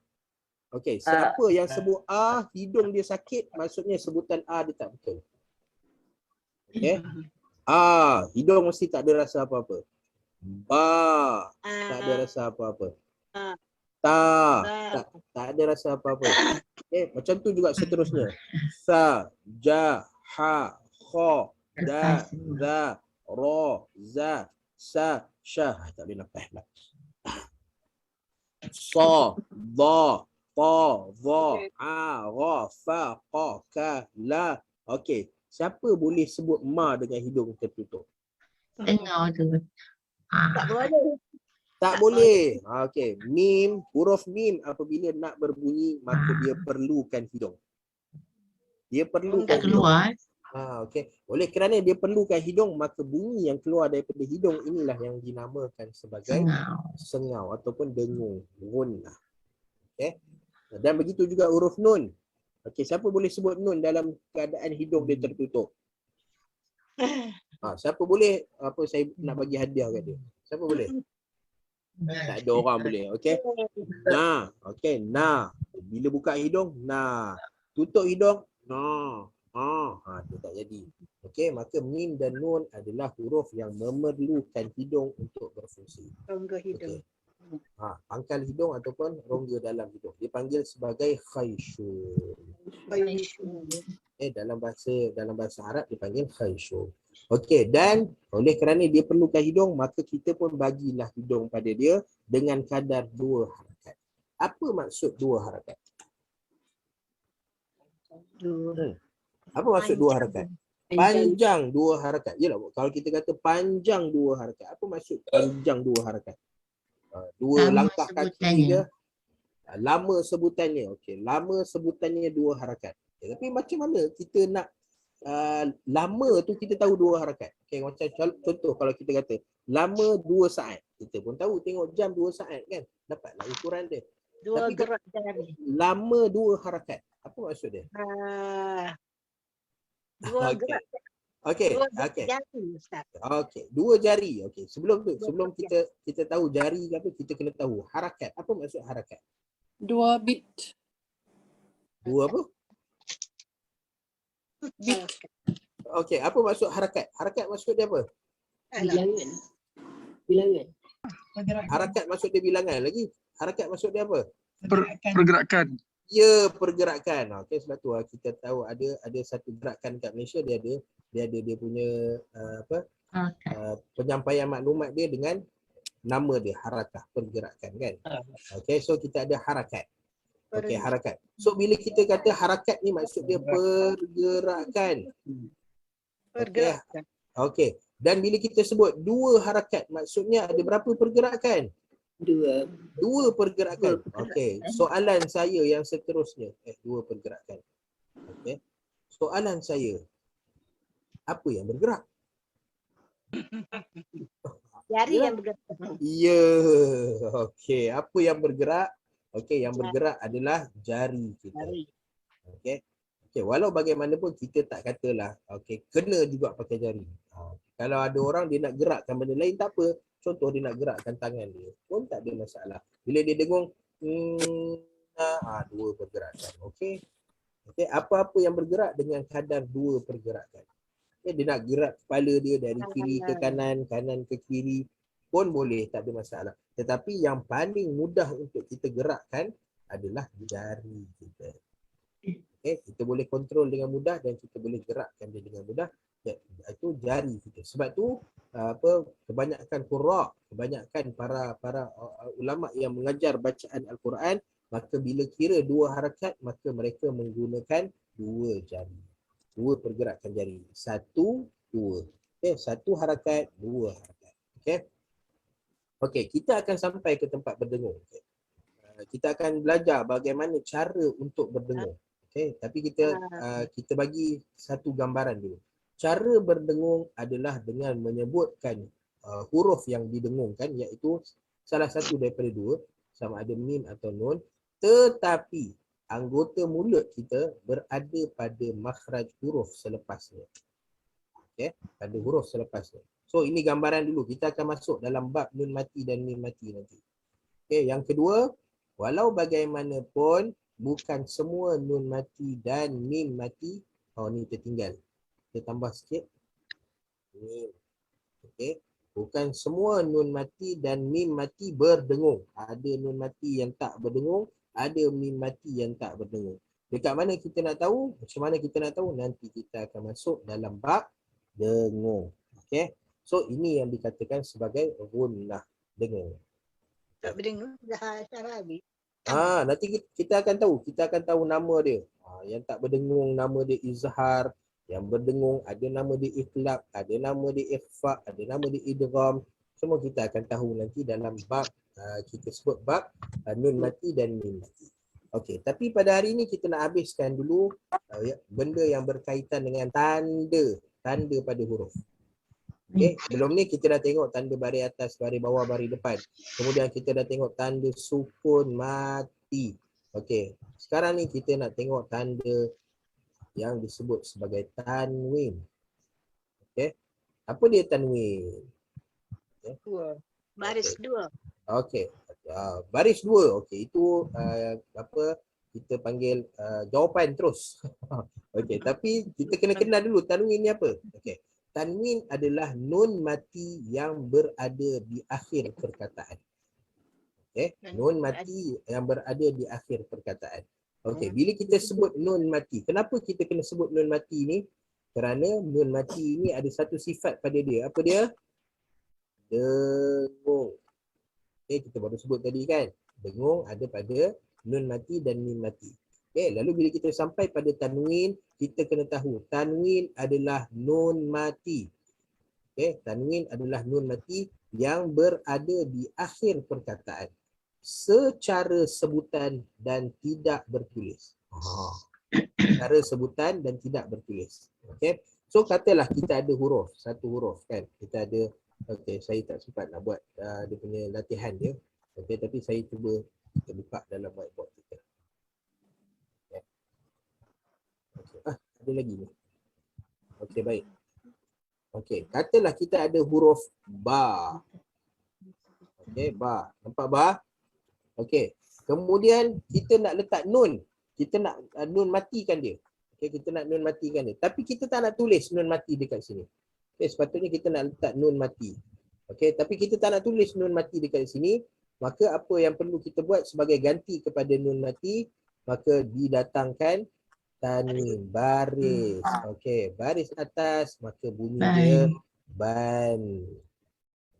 A: Okey, siapa yang sebut A, hidung dia sakit, maksudnya sebutan A dia tak betul. Okey. A, hidung mesti tak ada rasa apa-apa. Ba, tak ada rasa apa-apa. Ta, tak ada rasa apa-apa. Okey, macam tu juga seterusnya. Sa, ja, ha, kha, da, za, ra, za, sa, syah. Tak boleh nafas pula. Sa, da, ta, za, a, ra, fa, qa, ka, la. Okey, siapa boleh sebut ma dengan hidung tertutup?
C: Dengar tu.
B: Tak boleh.
A: Tak boleh. Okey, mim, huruf mim apabila nak berbunyi maka dia perlukan hidung. Dia perlukan
C: Tak
A: hidung.
C: keluar.
A: Okey. Oleh kerana dia perlukan hidung, maka bunyi yang keluar daripada hidung inilah yang dinamakan sebagai
C: Sengau.
A: sengau ataupun dengung, gunnah. Okey. Dan begitu juga huruf nun. Okey, siapa boleh sebut nun dalam keadaan hidung dia tertutup? Siapa boleh saya nak bagi hadiah kat dia? Siapa boleh? Tak ada orang boleh. Okey. Nah, okey, nah. Bila buka hidung, nah. Tutup hidung, nah. Dia tak jadi. Okey, maka mim dan nun adalah huruf yang memerlukan hidung untuk berfungsi.
B: Rongga hidung.
A: Okey. Pangkal hidung ataupun rongga dalam hidung. Dipanggil sebagai khayshum. Dalam bahasa Arab dipanggil khayshum. Okey, dan oleh kerana dia perlukan hidung, maka kita pun bagilah hidung pada dia dengan kadar 2 harakat. Apa maksud 2 harakat? Apa maksud 2 harakat? Panjang 2 harakat. Yalah, kalau kita kata panjang 2 harakat, apa maksud panjang 2 harakat? 2
C: Lama
A: langkah kaki
C: sebutannya.
A: dia. Lama sebutannya. Okey, lama sebutannya 2 harakat. Tapi macam mana kita nak lama tu kita tahu 2 harakat. Okey, macam contoh kalau kita kata lama 2 saat. Kita pun tahu tengok jam 2 saat kan. Dapatlah ukuran dia.
B: 2
A: Tapi
B: gerak jari.
A: lama 2 harakat. Apa maksud dia?
B: 2
A: Okey.
B: gerak.
A: Okey,
B: 2 gerak
A: okey.
B: jari, Ustaz.
A: Okey, 2 jari. Okey, sebelum kita tahu jari ke apa, kita kena tahu harakat. Apa maksud harakat?
E: 2 bit.
A: 2 apa? Okey, apa maksud harakat? Harakat maksud dia apa?
D: Bilangan.
A: Harakat maksud dia bilangan lagi. Harakat maksud dia apa?
F: Pergerakan.
A: Ya, pergerakan. Okey, sebab tu kita tahu ada satu gerakan kat Malaysia, dia punya penyampaian maklumat dia dengan nama dia, harakah, pergerakan kan. Okey, so kita ada harakat. Okey, harakat. So bila kita kata harakat ni maksud dia pergerakan.
B: Pergerakan.
A: Okey. Dan bila kita sebut 2 harakat, maksudnya ada berapa pergerakan?
D: 2.
A: 2 pergerakan. Okey. Soalan saya yang seterusnya. 2 pergerakan. Okey. Soalan saya. Apa yang bergerak?
B: Jari yang bergerak.
A: Ya. Okey. Apa yang bergerak? Okey, yang bergerak adalah jari kita. Okey. Okey, walau bagaimanapun kita tak katalah okey, kena juga pakai jari. Kalau ada orang dia nak gerakkan benda lain tak apa. Contoh dia nak gerakkan tangan dia pun tak ada masalah. Bila dia dengung 2 pergerakan. Okey. Okey, apa-apa yang bergerak dengan kadar 2 pergerakan. Okay, dia nak gerak kepala dia dari kiri ke kanan, kanan ke kiri pun boleh, tak ada masalah. Tetapi yang paling mudah untuk kita gerakkan adalah jari kita. Okay, kita boleh kontrol dengan mudah dan kita boleh gerakkan dia dengan mudah. Itu jari kita. Sebab tu kebanyakan qurra, kebanyakan para ulama yang mengajar bacaan Al-Quran, maka bila kira 2 harakat maka mereka menggunakan 2 jari. 2 pergerakan jari. 1, 2. Okey, 1 harakat, 2 harakat. Okey. Okey, kita akan sampai ke tempat berdengung. Okay. Kita akan belajar bagaimana cara untuk berdengung. Okey, tapi kita bagi satu gambaran dulu. Cara berdengung adalah dengan menyebutkan huruf yang didengungkan, iaitu salah satu daripada 2, sama ada mim atau nun, tetapi anggota mulut kita berada pada makhraj huruf selepasnya. Okey, pada huruf selepasnya. So ini gambaran dulu. Kita akan masuk dalam bab nun mati dan mim mati nanti. Okey, yang kedua, walau bagaimanapun bukan semua nun mati dan mim mati. Ni tertinggal. Kita tambah sikit. Mim. Okey. Bukan semua nun mati dan mim mati berdengung. Ada nun mati yang tak berdengung, ada mim mati yang tak berdengung. Dekat mana kita nak tahu? Macam mana kita nak tahu? Nanti kita akan masuk dalam bab dengung. Okey. So ini yang dikatakan sebagai gunnah, dengung.
B: Tak berdengung dah cara habis.
A: Nanti kita akan tahu. Kita akan tahu nama dia. Yang tak berdengung nama dia izhar. Yang berdengung ada nama dia iqlab, ada nama dia ikhfa, ada nama dia idgham. Semua kita akan tahu nanti dalam bab kita sebut bab nun mati dan mim mati. Okey, tapi pada hari ini kita nak habiskan dulu benda yang berkaitan dengan tanda pada huruf. Okey, sebelum ni kita dah tengok tanda baris atas, baris bawah, baris depan. Kemudian kita dah tengok tanda sukun mati. Okey, sekarang ni kita nak tengok tanda yang disebut sebagai tanwin. Okey, apa dia tanwin?
B: Dua. Baris dua.
A: Okey, baris dua. Okey, itu kita panggil jawapan terus. Okey, tapi kita kena kenal dulu tanwin ni apa. Okey, tanwin adalah nun mati yang berada di akhir perkataan. Okey, nun mati yang berada di akhir perkataan. Okey, bila kita sebut nun mati, kenapa kita kena sebut nun mati ni? Kerana nun mati ni ada satu sifat pada dia. Apa dia? Dengung. Okay, kita baru sebut tadi kan. Dengung ada pada nun mati dan mim mati. Okay, lalu bila kita sampai pada tanwin, kita kena tahu tanwin adalah nun mati. Okay, tanwin adalah nun mati yang berada di akhir perkataan secara sebutan dan tidak bertulis. Secara sebutan dan tidak bertulis. Okay, so katalah kita ada huruf, satu huruf kan. Kita ada. Okey, saya tak sempat nak buat dia punya latihan dia. Okey, tapi saya cuba kita buka dalam whiteboard kita. Okay. Okay. Ada lagi ni. Okey, baik. Okey, katalah kita ada huruf ba. Okey, ba. Nampak ba? Okey. Kemudian kita nak letak nun. Kita nak nun matikan dia. Okey, kita nak nun matikan dia. Tapi kita tak nak tulis nun mati dekat sini. Okay, sepatutnya kita nak letak nun mati. Okey, tapi kita tak nak tulis nun mati dekat sini, maka apa yang perlu kita buat sebagai ganti kepada nun mati, maka didatangkan tanwin, baris. Okey, baris atas maka bunyi dia ban.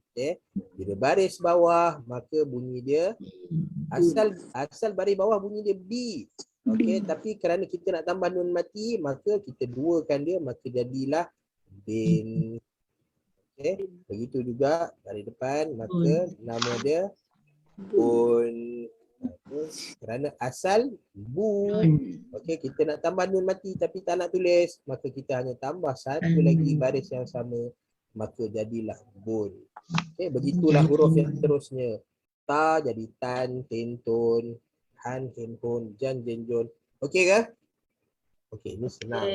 A: Okey, bila baris bawah maka bunyi dia asal baris bawah bunyi dia b. Okey, tapi kerana kita nak tambah nun mati, maka kita duakan dia, maka jadilah bin. Okey, begitu juga dari depan maka nama dia bun. Kerana asal bu. Okey, kita nak tambah nun mati tapi tak nak tulis, maka kita hanya tambah satu lagi baris yang sama, maka jadilah bun. Okey, begitulah huruf yang seterusnya. Ta jadi tan, tentun, han, henhun, jan, jenjon. Okey ke? Okey, ini senang,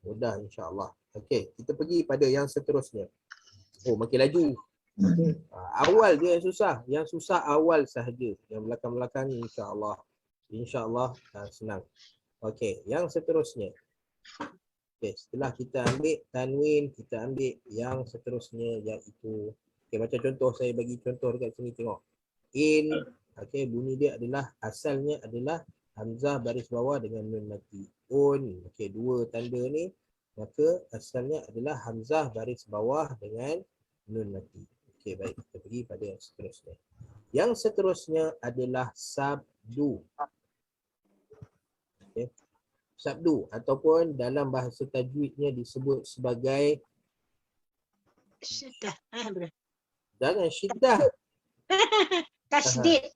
A: mudah insya-Allah. Okey, kita pergi pada yang seterusnya. Oh, makin laju. Okay. Awal dia yang susah. Yang susah awal sahaja. Yang belakang-belakang ni insya-Allah. Insya-Allah senang. Okey, yang seterusnya. Okey, setelah kita ambil tanwin, kita ambil yang seterusnya iaitu okey, macam contoh saya bagi contoh dekat sini tengok. In, okey, bunyi dia adalah asalnya adalah hamzah baris bawah dengan nun mati. Un, okey, dua tanda ni. Maka asalnya adalah hamzah baris bawah dengan nun mati. Okey, baik, kita pergi pada yang seterusnya. Yang seterusnya adalah sabdu. Okey. Sabdu ataupun dalam bahasa tajwidnya disebut sebagai
B: Syiddah.
A: jangan syiddah.
B: Tasdid.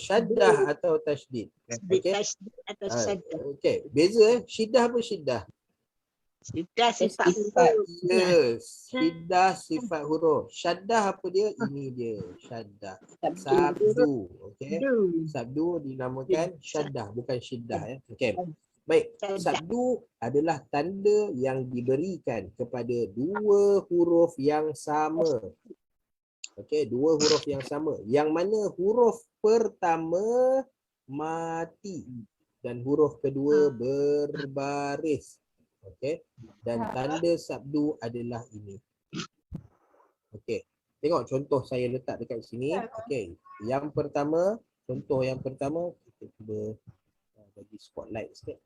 A: Syaddah atau tasydid. Okey.
B: Tasdid atau syaddah.
A: Okey, beza syiddah apa syiddah?
B: Syiddah sifat huruf.
A: Yes, syiddah sifat huruf. Syaddah apa dia? Ini dia, syaddah. Sabdu, okey. Sabdu dinamakan syaddah, bukan syiddah ya. Okey. Baik, sabdu adalah tanda yang diberikan kepada dua huruf yang sama. Okey, dua huruf yang sama. Yang mana huruf pertama mati dan huruf kedua berbaris. Okey, dan tanda sabdu adalah ini. Okey, tengok contoh saya letak dekat sini. Okey, yang pertama, contoh yang pertama, kita cuba bagi spotlight sikit.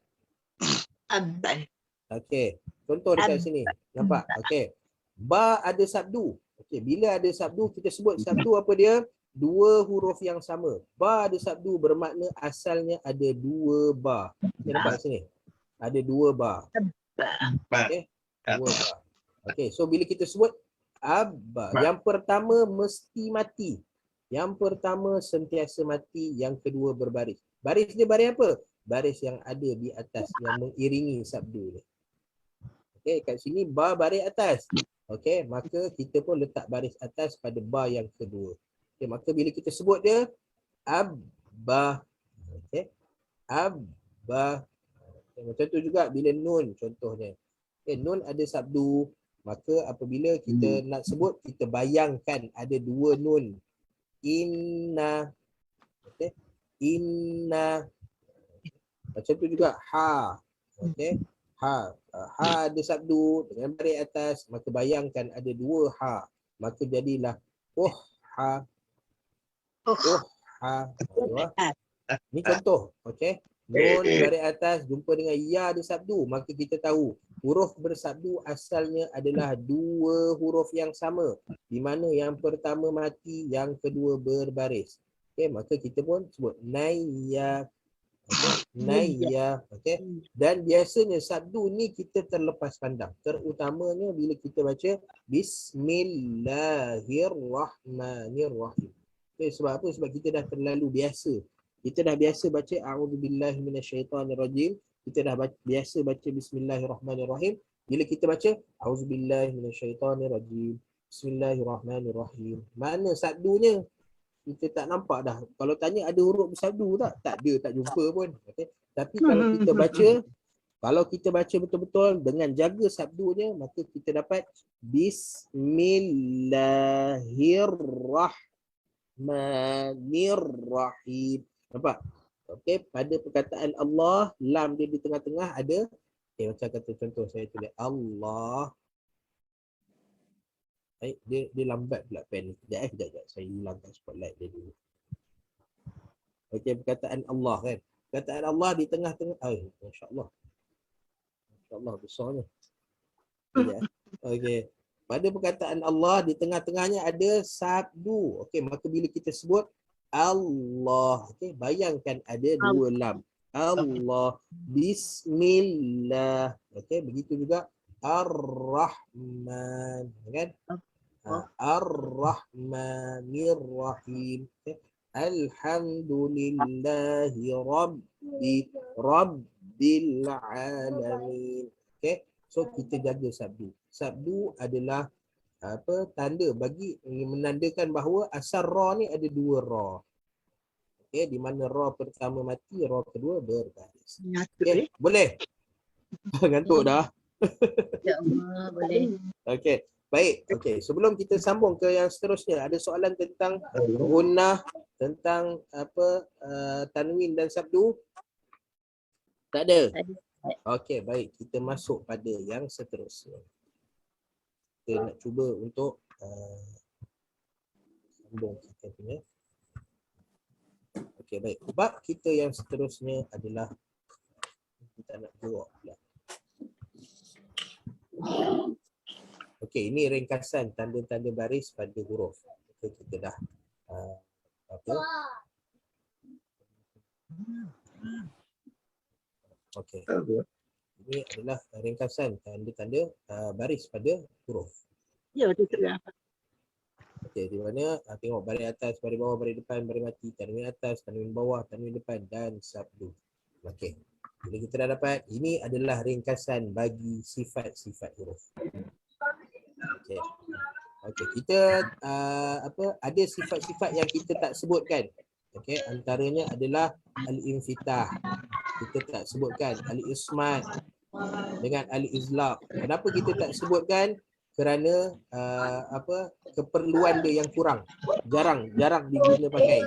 B: Abal.
A: Okey, contoh dekat sini. Nampak? Okey, ba ada sabdu. Okey, bila ada sabdu, kita sebut sabdu apa dia? Dua huruf yang sama. Ba ada sabdu bermakna asalnya ada dua ba. Kita nampak sini. Ada dua ba. Okey, dua ba. Okey, so bila kita sebut Abba. Yang pertama mesti mati. Yang pertama sentiasa mati, yang kedua berbaris. Baris dia baris apa? Baris yang ada di atas yang mengiringi sabdu ni. Okey, kat sini ba baris atas. Okey, maka kita pun letak baris atas pada ba yang kedua. Okey, maka bila kita sebut dia abba. Okey. Abba. Okay, macam tu juga bila nun contohnya. Okay, nun ada sabdu, maka apabila kita nak sebut, kita bayangkan ada dua nun. Inna. Okay. Inna. Macam tu juga ha. Okay. Ha. Ha ada sabdu dengan baris atas, maka bayangkan ada dua ha. Maka jadilah ha. Ha. Ni contoh. Okay. Nun baris atas jumpa dengan ya ada sabdu, maka kita tahu huruf bersabdu asalnya adalah dua huruf yang sama, di mana yang pertama mati, yang kedua berbaris. Okey, maka kita pun sebut naya. Okey, naya. Okey. Dan biasanya sabdu ni kita terlepas pandang, terutamanya bila kita baca Bismillahirrahmanirrahim. Okey, sebab apa? Sebab kita dah terlalu biasa. Kita dah biasa baca a'udzubillahi minasyaitonirrajim. Kita dah biasa baca bismillahirrahmanirrahim. Bila kita baca a'udzubillahi minasyaitonirrajim, bismillahirrahmanirrahim, mana sabdunya? Kita tak nampak dah. Kalau tanya ada huruf bersabdu tak? Tak ada, tak jumpa pun. Okay. Tapi kalau kita baca betul-betul dengan jaga sabdunya, maka kita dapat bismillahirrahmanirrahim. Nampak? Okey, pada perkataan Allah, lam dia di tengah-tengah ada. Okey, macam kata contoh saya tulis Allah. Baik, dia lambat pula pen ni. Sekejap. Saya hilangkan spotlight dia dulu. Okey, perkataan Allah kan. Perkataan Allah di tengah-tengah. Masya-Allah. Masya-Allah besarnya. Okey. Pada perkataan Allah di tengah-tengahnya ada sabdu. Okey, maka bila kita sebut Allah, okey, bayangkan ada dua lam. Allah, bismillah. Okey, begitu juga Ar-Rahman, kan? Ar-Rahmanirrahim. Okay. Alhamdulillahi Rabbil alamin. Okey, so kita jaga sabdu. Sabdu adalah tanda bagi menandakan bahawa asal ra ni ada dua ra. Okey, di mana ra pertama mati, ra kedua berbaris. Okey, boleh? Ngantuk dah.
C: Ya Allah, boleh.
A: Okey, baik. Okey, sebelum kita sambung ke yang seterusnya, ada soalan tentang gunnah, tentang tanwin dan sabdu? Tak ada. Okey, baik. Kita masuk pada yang seterusnya. Kita nak cuba untuk sambung kita punya. Okey, baik. Bab kita yang seterusnya adalah kita nak jawab pula. Okey, ini ringkasan tanda-tanda baris pada huruf. Kita dah Okey. Ini adalah ringkasan tanda-tanda baris pada huruf.
B: Ya, betul lah.
A: Okey, di mana tengok baris atas, baris bawah, baris depan, baris mati, tanwin atas, tanwin bawah, tanwin depan dan sabdu. Okey. Bila kita dah dapat, ini adalah ringkasan bagi sifat-sifat huruf. Okey. Okey, kita ada sifat-sifat yang kita tak sebutkan. Okey, antaranya adalah al-infitah. Kita tak sebutkan al-ismat dengan al-izlaq. Kenapa kita tak sebutkan? Kerana keperluan dia yang kurang. Jarang diguna pakai.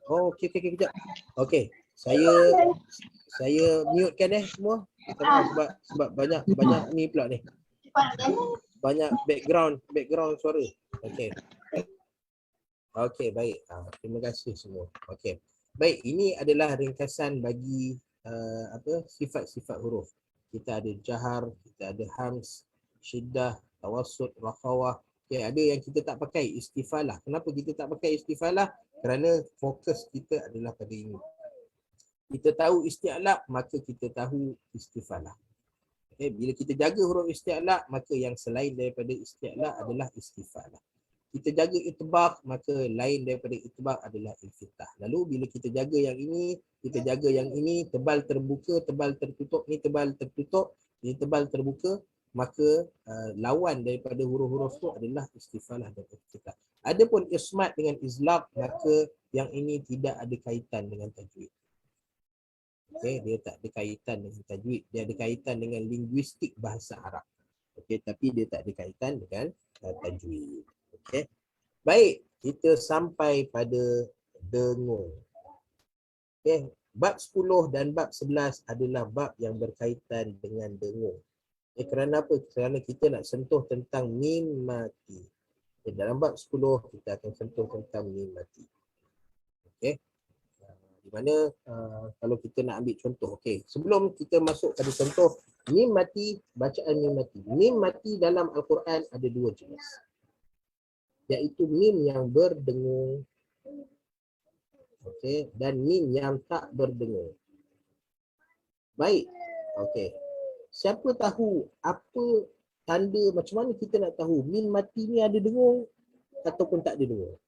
A: Oh, okey, kejap. Okey, saya mute-kan semua. Sebab banyak ni pula ni. Banyak background suara. Okey. Okey, baik. Terima kasih semua. Okey. Baik, ini adalah ringkasan bagi sifat-sifat huruf. Kita ada jahar, kita ada hams, syiddah, tawassut, rakhawah. Okey, ada yang kita tak pakai istifalah. Kenapa kita tak pakai istifalah? Kerana fokus kita adalah pada ini. Kita tahu isti'laq, maka kita tahu istifalah. Bila kita jaga huruf isti'la, maka yang selain daripada isti'la adalah istifalah. Kita jaga itbaq, maka lain daripada itbaq adalah infitah. Lalu bila kita jaga yang ini, kita jaga yang ini, tebal terbuka, tebal tertutup, ni tebal tertutup, ni tebal terbuka, maka lawan daripada huruf-huruf tu adalah istifalah dan infitah. Adapun ismat dengan izlaq, maka yang ini tidak ada kaitan dengan tajwid. Dia tak ada kaitan dengan tajwid, dia ada kaitan dengan linguistik bahasa Arab. Tapi dia tak ada kaitan dengan tajwid. Baik, kita sampai pada dengung. Bab 10 dan bab 11 adalah bab yang berkaitan dengan dengung. Kerana apa? Kerana kita nak sentuh tentang mim mati. Dalam bab 10 kita akan sentuh tentang mim mati. Di mana kalau kita nak ambil contoh. Sebelum kita masuk pada contoh mim mati, bacaan mim mati. Mim mati dalam Al-Quran ada dua jenis. Iaitu mim yang berdengung, dan mim yang tak berdengung. Baik, siapa tahu apa tanda, macam mana kita nak tahu mim mati ni ada dengung ataupun tak ada dengung?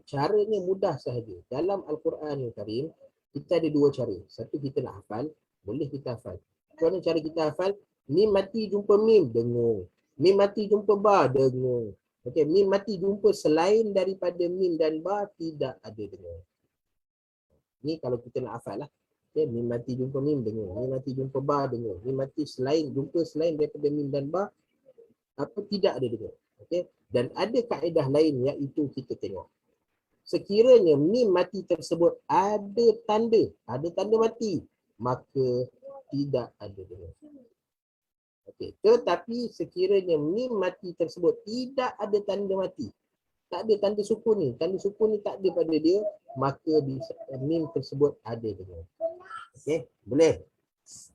A: Caranya mudah sahaja. Dalam Al-Quran Al Karim kita ada dua cara. Satu, kita nak hafal, boleh kita hafal. Macam mana cara kita hafal? Mim mati jumpa mim, dengung. Mim mati jumpa ba, dengung. Mim mati jumpa selain daripada mim dan ba, tidak ada dengung. Ni kalau kita nak hafal lah. Mim mati jumpa mim, dengung. Mim mati jumpa ba, dengung. Mim mati jumpa selain daripada mim dan ba, tidak ada dengung. Dan ada kaedah lain, iaitu kita tengok. Sekiranya mim mati tersebut ada tanda mati, maka tidak ada dengung. Tetapi sekiranya mim mati tersebut tidak ada tanda mati, tak ada tanda sukun ni tak ada pada dia, maka mim tersebut ada dengung. Boleh.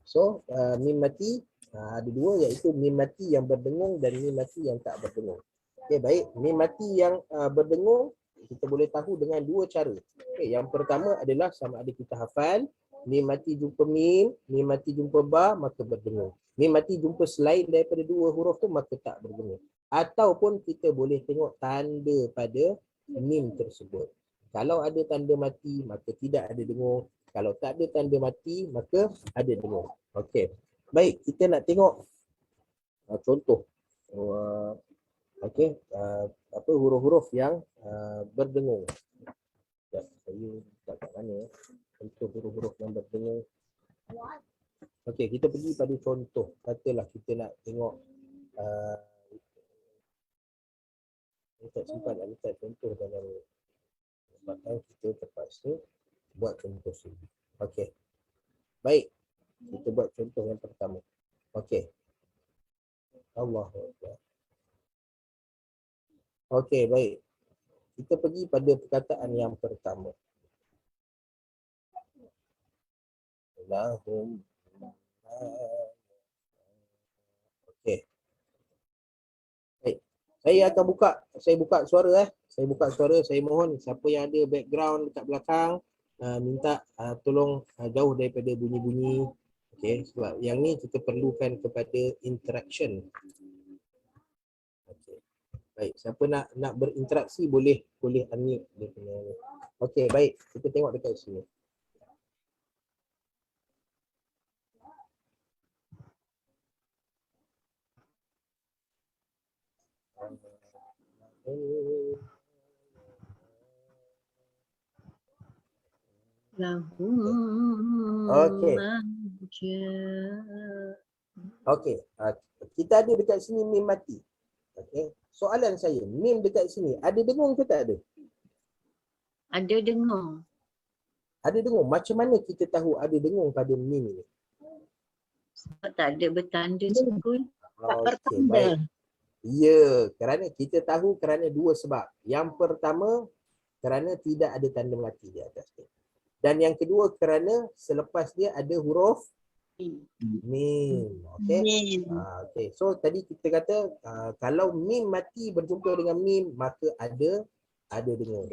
A: So mim mati ada dua, iaitu mim mati yang berdengung dan mim mati yang tak berdengung. Baik, mim mati yang berdengung kita boleh tahu dengan dua cara. Yang pertama adalah sama ada kita hafal mim mati jumpa mim mati jumpa ba, maka berdengung. Mim mati jumpa selain daripada dua huruf tu, maka tak berdengung. Ataupun kita boleh tengok tanda pada mim tersebut. Kalau ada tanda mati, maka tidak ada dengung. Kalau tak ada tanda mati, maka ada dengung. Baik, kita nak tengok contoh. Huruf-huruf yang berdengung. Saya tak kat mana contoh huruf-huruf yang berdengung. Kita pergi pada contoh. Katalah kita nak tengok tak simpan nak letak contoh dalam sebabkan kita terpaksa buat contoh sendiri. Baik, kita buat contoh yang pertama. Allahu Akbar. Baik. Kita pergi pada perkataan yang pertama. Lahum. Baik. Saya akan buka suara. Saya buka suara. Saya mohon siapa yang ada background dekat belakang minta tolong jauh daripada bunyi-bunyi. Sebab yang ni kita perlukan kepada interaction. Baik, siapa nak berinteraksi boleh unmute dia punya. Baik, kita tengok dekat sini. Kita ada dekat sini mim mati. Soalan saya, mim dekat sini ada dengung ke tak ada?
C: Ada dengung.
A: Ada dengung. Macam mana kita tahu ada dengung pada mim ni?
C: Sebab tak ada bertanda sukun.
B: Tak bertanda.
A: Ya, kerana kita tahu kerana dua sebab. Yang pertama, kerana tidak ada tanda mati di atas dia. Dan yang kedua, kerana selepas dia ada huruf mim. So tadi kita kata kalau mim mati berjumpa dengan mim, maka ada dengung.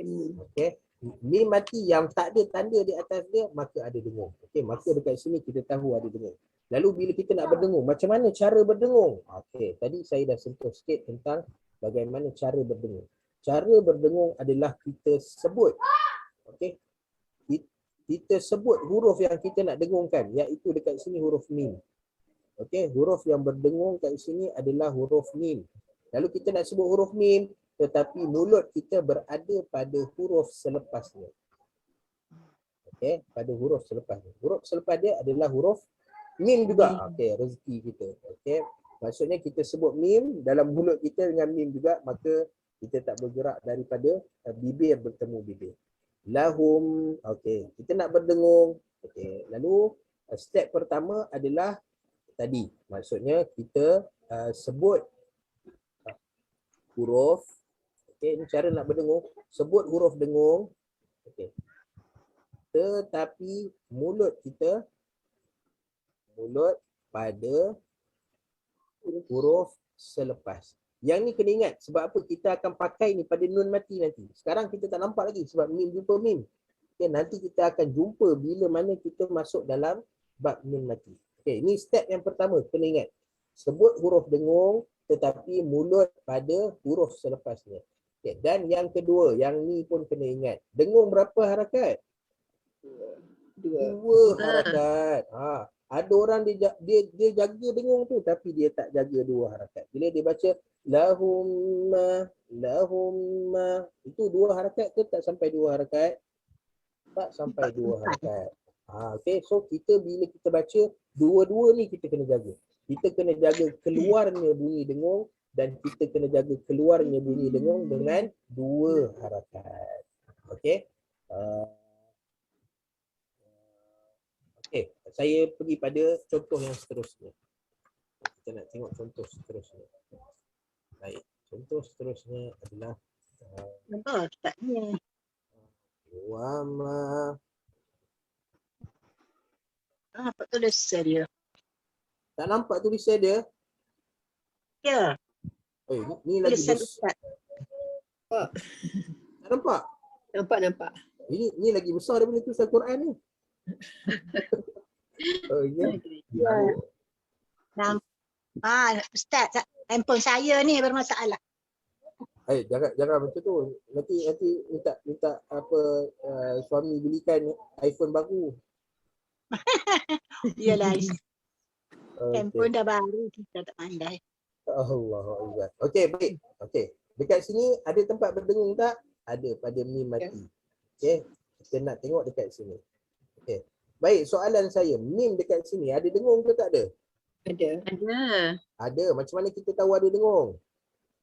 A: Mim mati yang tak ada tanda di atas dia, maka ada dengung. Maka dekat sini kita tahu ada dengung. Lalu bila kita nak berdengung, macam mana cara berdengung? Okey, tadi saya dah sentuh sikit tentang bagaimana cara berdengung. Cara berdengung adalah kita sebut, okey, kita sebut huruf yang kita nak dengungkan, iaitu dekat sini huruf mim. Okey, huruf yang berdengung kat sini adalah huruf mim. Lalu kita nak sebut huruf mim, tetapi mulut kita berada pada huruf selepasnya. Okey, pada huruf selepasnya. Huruf selepas dia adalah huruf mim juga. Okey, rezeki kita. Okey, maksudnya kita sebut mim dalam mulut kita dengan mim juga, maka kita tak bergerak daripada bibir bertemu bibir. Lahum. Okey, kita nak berdengung. Okey, lalu step pertama adalah tadi, maksudnya kita sebut huruf. Okey, ini cara nak berdengung. Sebut huruf dengung. Okey. Tetapi mulut kita pada huruf selepas. Yang ni kena ingat sebab apa kita akan pakai ni pada nun mati nanti. Sekarang kita tak nampak lagi sebab mim jumpa mim. Okay, nanti kita akan jumpa bila mana kita masuk dalam bab nun mati. Okay, ini step yang pertama kena ingat. Sebut huruf dengung tetapi mulut pada huruf selepasnya. Okay, dan yang kedua, yang ni pun kena ingat. Dengung berapa harakat? Dua harakat. Ada orang dia jaga dengung tu tapi dia tak jaga dua harakat. Bila dia baca lahumma itu dua harakat ke tak sampai dua harakat? Tak sampai dua harakat. Okey, so kita bila kita baca dua-dua ni kita kena jaga. Kita kena jaga keluarnya bunyi dengung dan kita kena jaga keluarnya bunyi dengung dengan dua harakat. Okey. Okey, saya pergi pada contoh yang seterusnya. Kita nak tengok contoh seterusnya. Baik, contoh seterusnya adalah
B: Ustaznya.
A: wama.
B: Apa tulisan dia?
A: Tak nampak tulisan dia?
B: Ya,
A: Ni lagi
B: tulisan
A: besar.
B: Ustaz.
A: Tak nampak?
D: Nampak.
A: Ini lagi besar daripada tulisan Quran ni. Oh ya.
B: Ustaz, handphone saya ni bermasalah.
A: Jangan macam tu. Nanti minta apa suami belikan iPhone baru.
B: Yalah,
A: Okay.
B: handphone dah baru kita tak pandai.
A: Allahuakbar. Okey, baik. Okey. Dekat sini ada tempat berdengung tak? Ada pada mim mati. Okey. Kita nak tengok dekat sini. Okey. Baik, soalan saya, mim dekat sini ada dengung ke tak ada?
D: Ada.
A: Ada. Macam mana kita tahu ada dengung?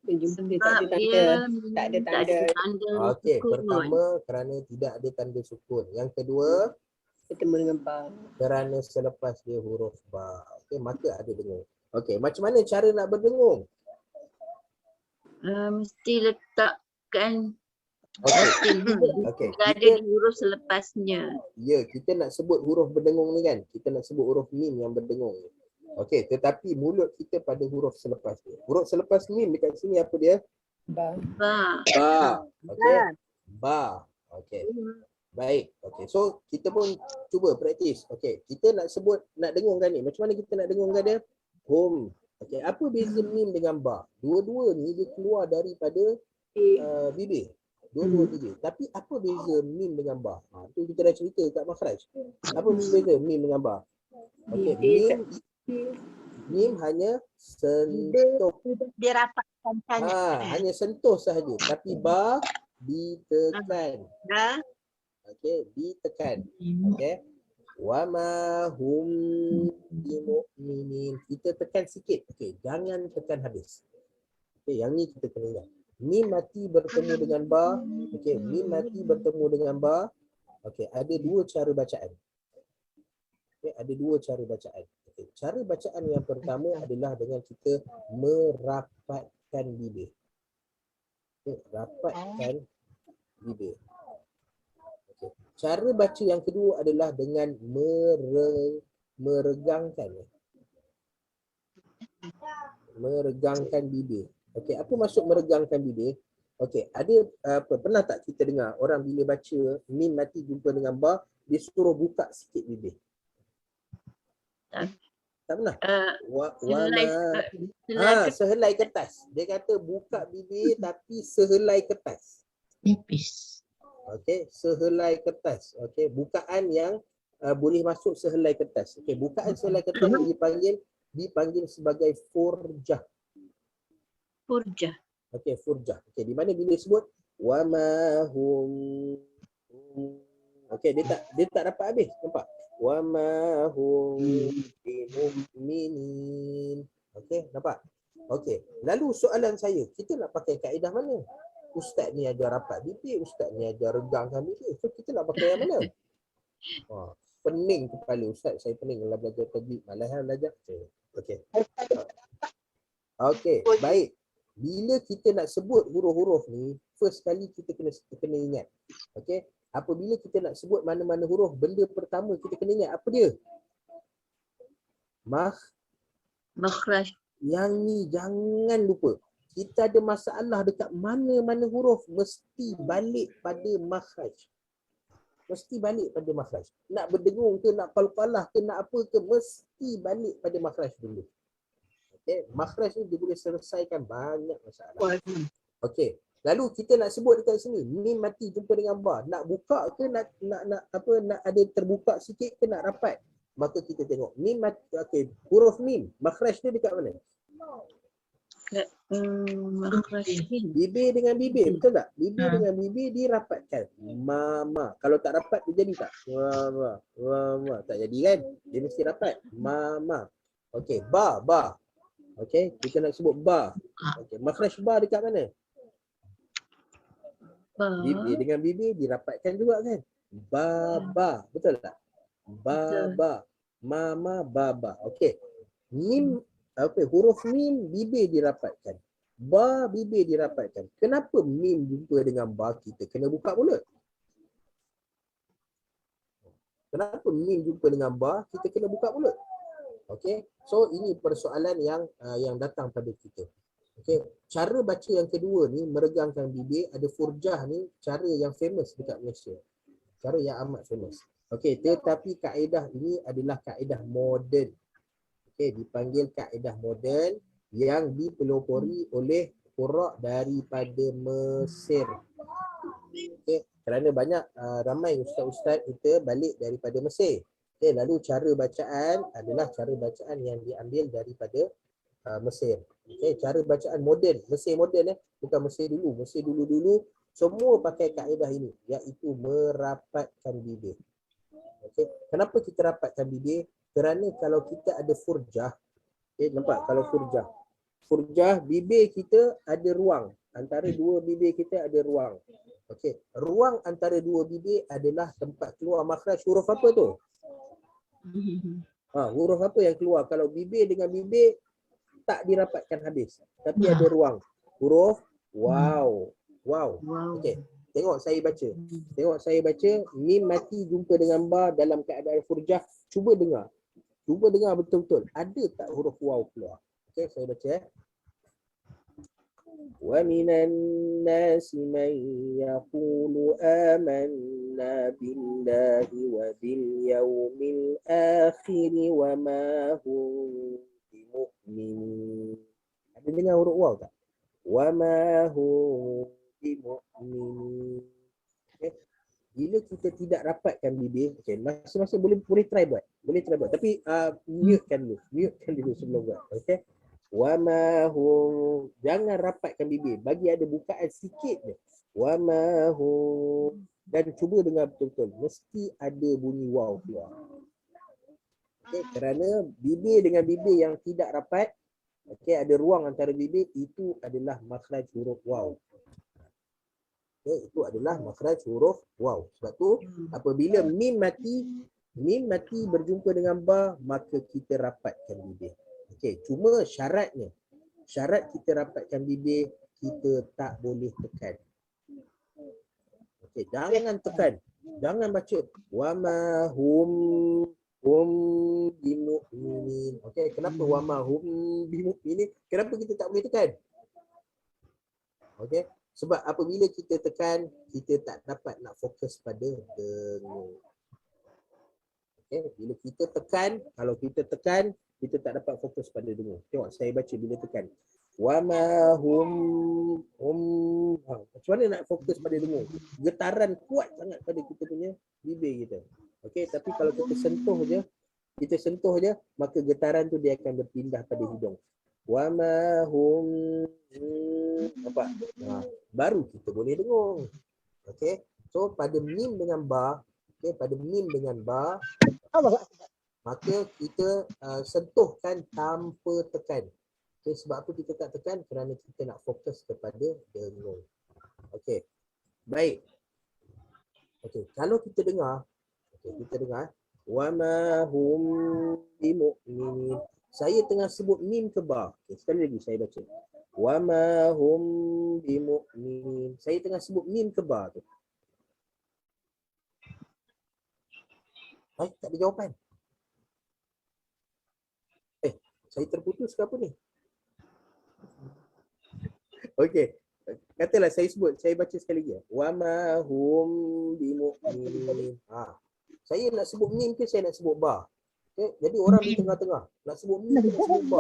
D: Dia tak ada tanda. Tak ada tanda.
A: Okey, pertama kerana tidak ada tanda sukun. Yang kedua,
D: Bertemu dengan ba.
A: kerana selepas dia huruf ba. Okey, maka ada dengung. Okey, macam mana cara nak berdengung?
C: Mesti letakkan
A: Okey.
C: ada di huruf selepasnya.
A: Ya, kita nak sebut huruf berdengung ni kan. Kita nak sebut huruf mim yang berdengung ni. Okey, tetapi mulut kita pada huruf selepas dia. Huruf selepas mim dekat sini apa dia?
D: Ba.
C: Ba.
A: Ba. Okey. Ba. Okey. Baik. Okey. So kita pun cuba praktis. Okey. Kita nak sebut, nak dengungkan ni. Macam mana kita nak dengungkan dia? Hum. Okey. Apa beza mim dengan ba? Dua-dua ni dia keluar daripada bibir. Dua-dua bibir. Tapi apa beza mim dengan ba? Tu kita dah cerita kat makhraj. Apa beza mim dengan ba? Okey. Mim hanya sentuh.
B: Dia rapatkan sangat.
A: Hanya sentuh sahaja. Tapi ba ditekan. Okey, ditekan. Okey. Wa ma hum bimu'minin. Kita tekan sikit. Okey, jangan tekan habis. Okey, yang ni kita kena ingat. Mim mati bertemu dengan ba. Okey, mim mati bertemu dengan ba. Okey, ada dua cara bacaan. Okey, ada dua cara bacaan. Okey, cara bacaan yang pertama adalah dengan kita merapatkan bibir. Okey, rapatkan bibir. Cara baca yang kedua adalah dengan meregangkan. Meregangkan bibir. Okey, apa maksud meregangkan bibir? Okey, ada pernah tak kita dengar orang bila baca mim mati jumpa dengan ba, dia suruh buka sikit bibir. Tak pernah.
C: Selai selai
A: Sehelai kertas. Dia kata buka bibir tapi sehelai kertas.
C: nipis.
A: Okey, sehelai kertas. Okey, bukaan yang boleh masuk sehelai kertas. Okey, bukaan sehelai kertas yang dipanggil sebagai furjah.
C: Purja.
A: Okey, furjah. Okey, di mana bila sebut wa ma hum. Okey, dia tak dapat habis. Nampak? Wa ma hum bimu'minin. Okey, nampak? Okey. Lalu soalan saya, kita nak pakai kaedah mana? Ustaz ni ajar rapat bibir, ustaz ni ajar regangkan bibir. So kita nak pakai yang mana? Pening kepala ustaz, saya pening kalau belajar tajwid, malas belajar. Okey. Okey, baik. Bila kita nak sebut huruf-huruf ni, first kali kita kena ingat. Okey. Apabila kita nak sebut mana-mana huruf, benda pertama kita kena ingat apa dia?
C: Makhraj.
A: Yang ni jangan lupa. Kita ada masalah dekat mana-mana huruf, mesti balik pada makhraj. Mesti balik pada makhraj. Nak berdengung ke, nak qalqalah ke, nak apa ke, mesti balik pada makhraj dulu. Okey, makhraj ni dia boleh selesaikan banyak masalah. Okey. Lalu kita nak sebut dekat sini, mim mati jumpa dengan ba. Nak buka ke nak ada terbuka sikit ke nak rapat? Maka kita tengok mim mati. Okey, huruf mim, makhraj dia dekat mana?
C: Makhraj mim.
A: Bibir dengan bibir, betul tak? Bibir dengan bibir dirapatkan. Mama. Kalau tak rapat dia jadi tak? Mama. Tak jadi kan? Dia mesti rapat. Mama. Okey, ba. Okey, kita nak sebut ba. Okey, makhraj ba dekat mana? Bibir dengan bibir dirapatkan juga kan? Baba, betul tak? Baba, mama, baba. Okey. Mim, huruf mim bibir dirapatkan. Ba bibir dirapatkan. Kenapa mim jumpa dengan ba kita kena buka mulut? Kenapa mim jumpa dengan ba kita kena buka mulut? Okey. So ini persoalan yang datang pada kita. Okey, cara baca yang kedua ni meregangkan bibir, ada furjah ni, cara yang famous dekat Malaysia. Cara yang amat famous. Okey, tetapi kaedah ini adalah kaedah moden. Okey, dipanggil kaedah moden yang dipelopori oleh qurra daripada Mesir. Okey, kerana banyak ramai ustaz-ustaz kita balik daripada Mesir. Okey, lalu cara bacaan adalah cara bacaan yang diambil daripada Mesir. Okay, cara bacaan moden, Mesir moden bukan Mesir dulu. Mesir dulu-dulu semua pakai kaedah ini, iaitu merapatkan bibir. Okay. Kenapa kita rapatkan bibir? Kerana kalau kita ada furjah, nampak kalau furjah bibir kita ada ruang, antara dua bibir kita ada ruang. Okay. Ruang antara dua bibir adalah tempat keluar makhraj huruf apa tu? Huruf apa yang keluar kalau bibir dengan bibir tak dirapatkan habis, tapi ada ruang. Huruf waw. Okey, tengok saya baca. Mim mati jumpa dengan ba dalam keadaan furjah. Cuba dengar betul-betul. Ada tak huruf waw keluar? Okey, saya baca. Wa minan nasi man yaqulu amanna billahi wa bil yawmil akhir wa ma hum bimu'minin. Ada dengar huruf waw tak? Wa ma hum bimu'minin. Okay. Bila kita tidak rapatkan bibir, okey, masa-masa boleh try buat. Tapi mute-kan dulu sebelum buat. Okey. Wa ma hum, jangan rapatkan bibir, bagi ada bukaan sikit je. Wa ma hum, dan cuba dengar betul-betul, mesti ada bunyi waw keluar. Okay, kerana bibir dengan bibir yang tidak rapat, okay, ada ruang antara bibir, itu adalah makhraj huruf waw. Okay, itu adalah makhraj huruf waw. Sebab tu apabila mim mati berjumpa dengan ba, maka kita rapatkan bibir. Okay, cuma syarat kita rapatkan bibir, kita tak boleh tekan. Okay, jangan tekan, jangan baca wa ma hum bimu'minin. Okey, kenapa wa ma hum bimu'minin? Kenapa kita tak boleh tekan? Okey, sebab apabila kita tekan, kita tak dapat nak fokus pada dengung. Okey, bila kita tekan, kalau kita tekan, kita tak dapat fokus pada dengung. Tengok saya baca bila tekan. Wa ma hum macam mana nak fokus pada dengung? Getaran kuat sangat pada kita punya bibir kita. Okey, tapi kalau kita sentuh je, maka getaran tu dia akan berpindah pada hidung. Wa ma hum nampak? Baru kita boleh dengung. Okey. So pada mim dengan ba, maka kita sentuhkan tanpa tekan. Okay, sebab apa kita tak tekan? Kerana kita nak fokus kepada dengung. Okey. Baik. Okey, kalau kita dengar, wa ma hum bimu'minin. Saya tengah sebut mim ke ba? Okay, sekali lagi saya baca. Wa ma hum bimu'minin. Saya tengah sebut mim ke ba tu? Tak ada jawapan. Saya terputus ke apa ni? Okey. Katalah saya baca sekali lagi. Wa ma hum bimu'minin. Saya nak sebut mim ke saya nak sebut ba? Okay. Jadi orang di tengah-tengah. Nak sebut mim ke nak sebut ba?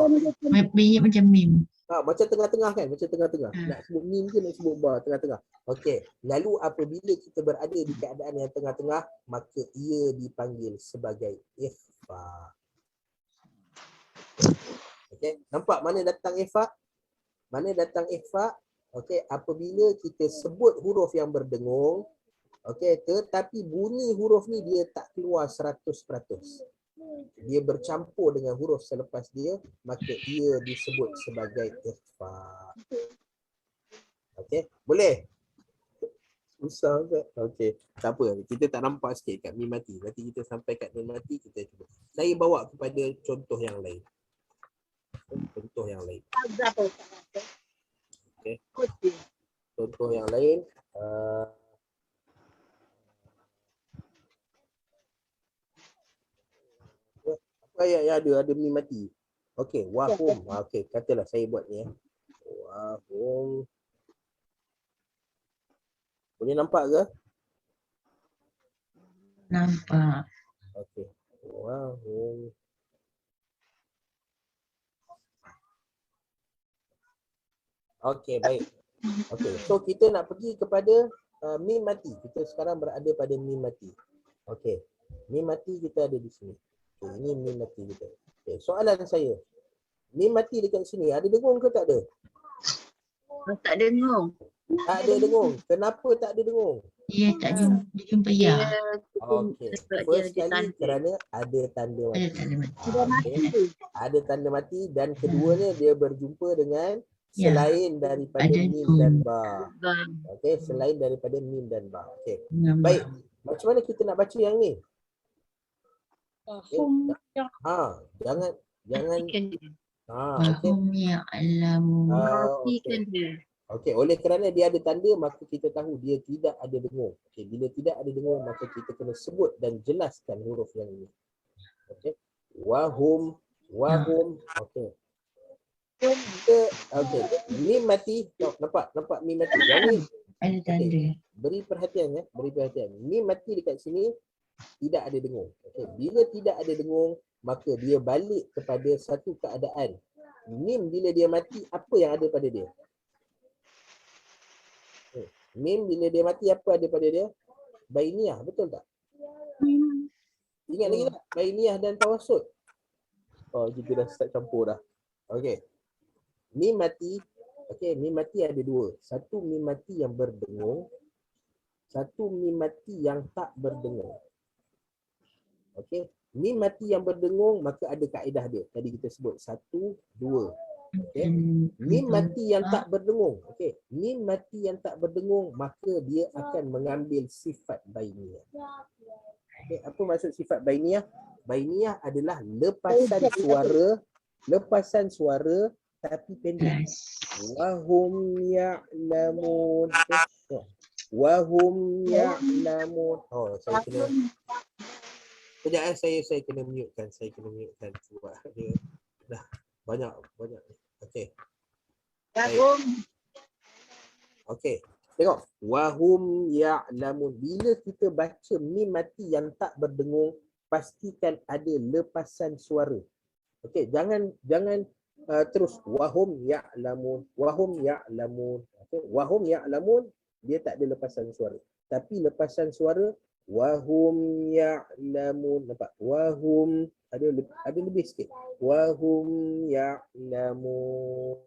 E: Bunyi macam mim.
A: Macam tengah-tengah kan? Macam tengah-tengah. Nak sebut mim ke nak sebut ba? Tengah-tengah. Okey. Lalu apabila kita berada di keadaan yang tengah-tengah, maka ia dipanggil sebagai ikhfa. Okey. Nampak mana datang ikhfa? Okey, apabila kita sebut huruf yang berdengung, okey, tetapi bunyi huruf ni dia tak keluar 100%. Dia bercampur dengan huruf selepas dia, maka ia disebut sebagai ikhfa. Okey, boleh? Susah ke? Okey, tak apa. Kita tak nampak sikit kat mim mati. Nanti kita sampai kat mim mati, kita cuba. Saya bawa kepada contoh yang lain. Okey. Contoh yang lain. Apa ayat yang ada mim mati? Okey, wahum. Okey, katalah saya buat ni. Wahum. Boleh nampak ke?
E: Nampak.
A: Okey. Wahum. Okey, baik. Okey, so kita nak pergi kepada mim mati. Kita sekarang berada pada mim mati. Okey. Mim mati kita ada di sini. Okay, ini mim mati kita. Okey, soalan saya. Mim mati dekat sini ada dengung ke tak ada?
C: Tak dengung.
A: Tak ada dengung. Kenapa tak ada dengung?
E: Dia tak jumpa ya.
A: Okey. First kali kerana ada tanda mati. Okay. Ada tanda mati dan keduanya dia berjumpa dengan selain daripada mim dan ba. Okey, selain daripada mim dan ba. Okey. Baik. Macam mana kita nak baca yang ni? Jangan
E: Wahum ya'lamun.
A: Okey, oleh kerana dia ada tanda maka kita tahu dia tidak ada dengung. Okey, bila tidak ada dengung maka kita kena sebut dan jelaskan huruf yang ini. Okey. Wahum. Okey. Okey. Mim mati. Nampak mim mati. Yang ni
E: Ada tanda.
A: Okay. Beri perhatian. Mim mati dekat sini tidak ada dengung. Okey, bila tidak ada dengung maka dia balik kepada satu keadaan. Mim bila dia mati apa yang ada pada dia? Mim bila dia mati apa ada pada dia? Bainiyah, betul tak? Ingat lagi tak? Bainiyah dan tawasud. Kita dah start campur dah. Okey. Mim mati. Okey, mim mati ada dua. Satu mim mati yang berdengung. Satu mim mati yang tak berdengung. Okey. Mim mati yang berdengung maka ada kaedah dia. Tadi kita sebut 1, 2. Okay. Mim mati yang tak berdengung. Okey. Mim mati yang tak berdengung maka dia akan mengambil sifat bainiyah. Okay. Apa maksud sifat bainiyah? Bainiyah adalah lepasan suara tapi pendek. Wahum ya'lamun. Wahum ya'lamun. Saya kena sekejap saya kena mutekan. Sebab dia dah banyak. Okey. Okey. Tengok. Wahum ya'lamun. Bila kita baca mim mati yang tak berdengung, pastikan ada lepasan suara. Okey, jangan terus wahum ya'lamun. Okey, wahum ya'lamun dia tak ada lepasan suara. Tapi lepasan suara wahum ya'lamun. Nampak? Wahum ada lebih sikit. Wahum ya'lamun.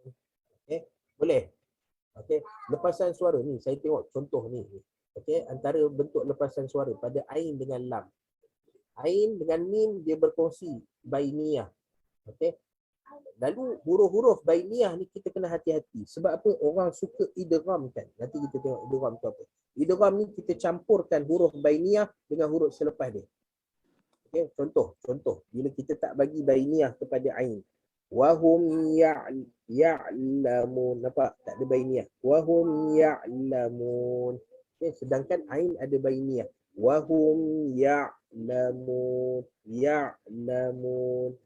A: Okey, boleh. Okey, lepasan suara ni saya tengok contoh ni. Okey, antara bentuk lepasan suara pada ain dengan lam. Ain dengan mim dia berkongsi bainiyah. Okey. Lalu huruf-huruf bainiyah ni kita kena hati-hati. Sebab apa? Orang suka idgham kan. Nanti kita tengok idgham tu apa. Idgham ni kita campurkan huruf bainiyah dengan huruf selepas dia. Okey, contoh. Bila kita tak bagi bainiyah kepada ain. Wahum ya'lamun. Nampak? Tak ada bainiyah. Wahum ya'lamun. Okey, sedangkan ain ada bainiyah. Wahum ya'lamun.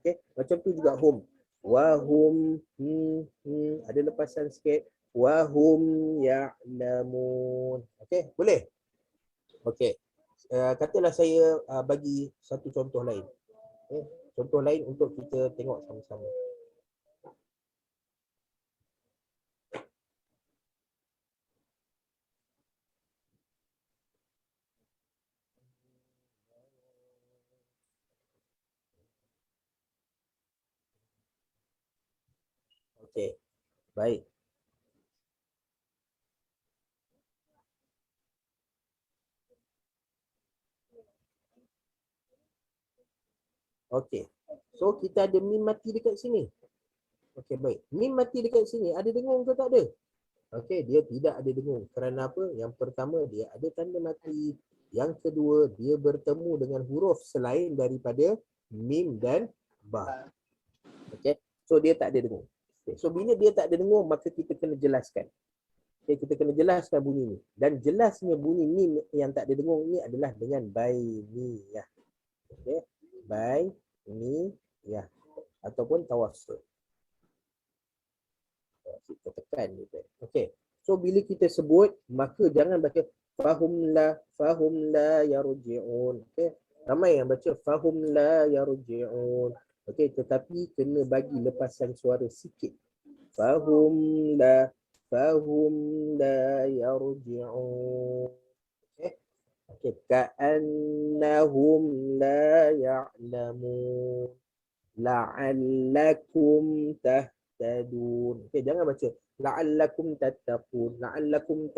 A: Okey, macam tu juga hum. Wahum ada lepasan sikit. Wahum ya'lamun. Okey, boleh? Okey. Katalah saya bagi satu contoh lain. Contoh lain untuk kita tengok sama-sama. Okey, baik. Okey. So kita ada mim mati dekat sini. Okey, baik. Mim mati dekat sini ada dengung ke tak ada? Okey, dia tidak ada dengung. Kerana apa? Yang pertama dia ada tanda mati. Yang kedua dia bertemu dengan huruf selain daripada mim dan ba. Okey. So dia tak ada dengung. Okay. So bila dia tak ada dengung maka kita kena jelaskan. Okay, kita kena jelaskan bunyi ni. Dan jelasnya bunyi mim yang tak ada dengung ni adalah dengan bainiyah. Okey. Bainiyah ataupun tawassul. Kita tekan gitu. Okey. So bila kita sebut maka jangan baca fahum la yarji'un. Okey. Ramai yang baca fahum la yarji'un. Okey, tetapi kena bagi lepasan suara sikit. Fahum la yarji'un. Okey. Okey, ka'annahum la ya'lamun. La'allakum tahtadun. Okey, jangan baca la'allakum tattaqun, la'allakum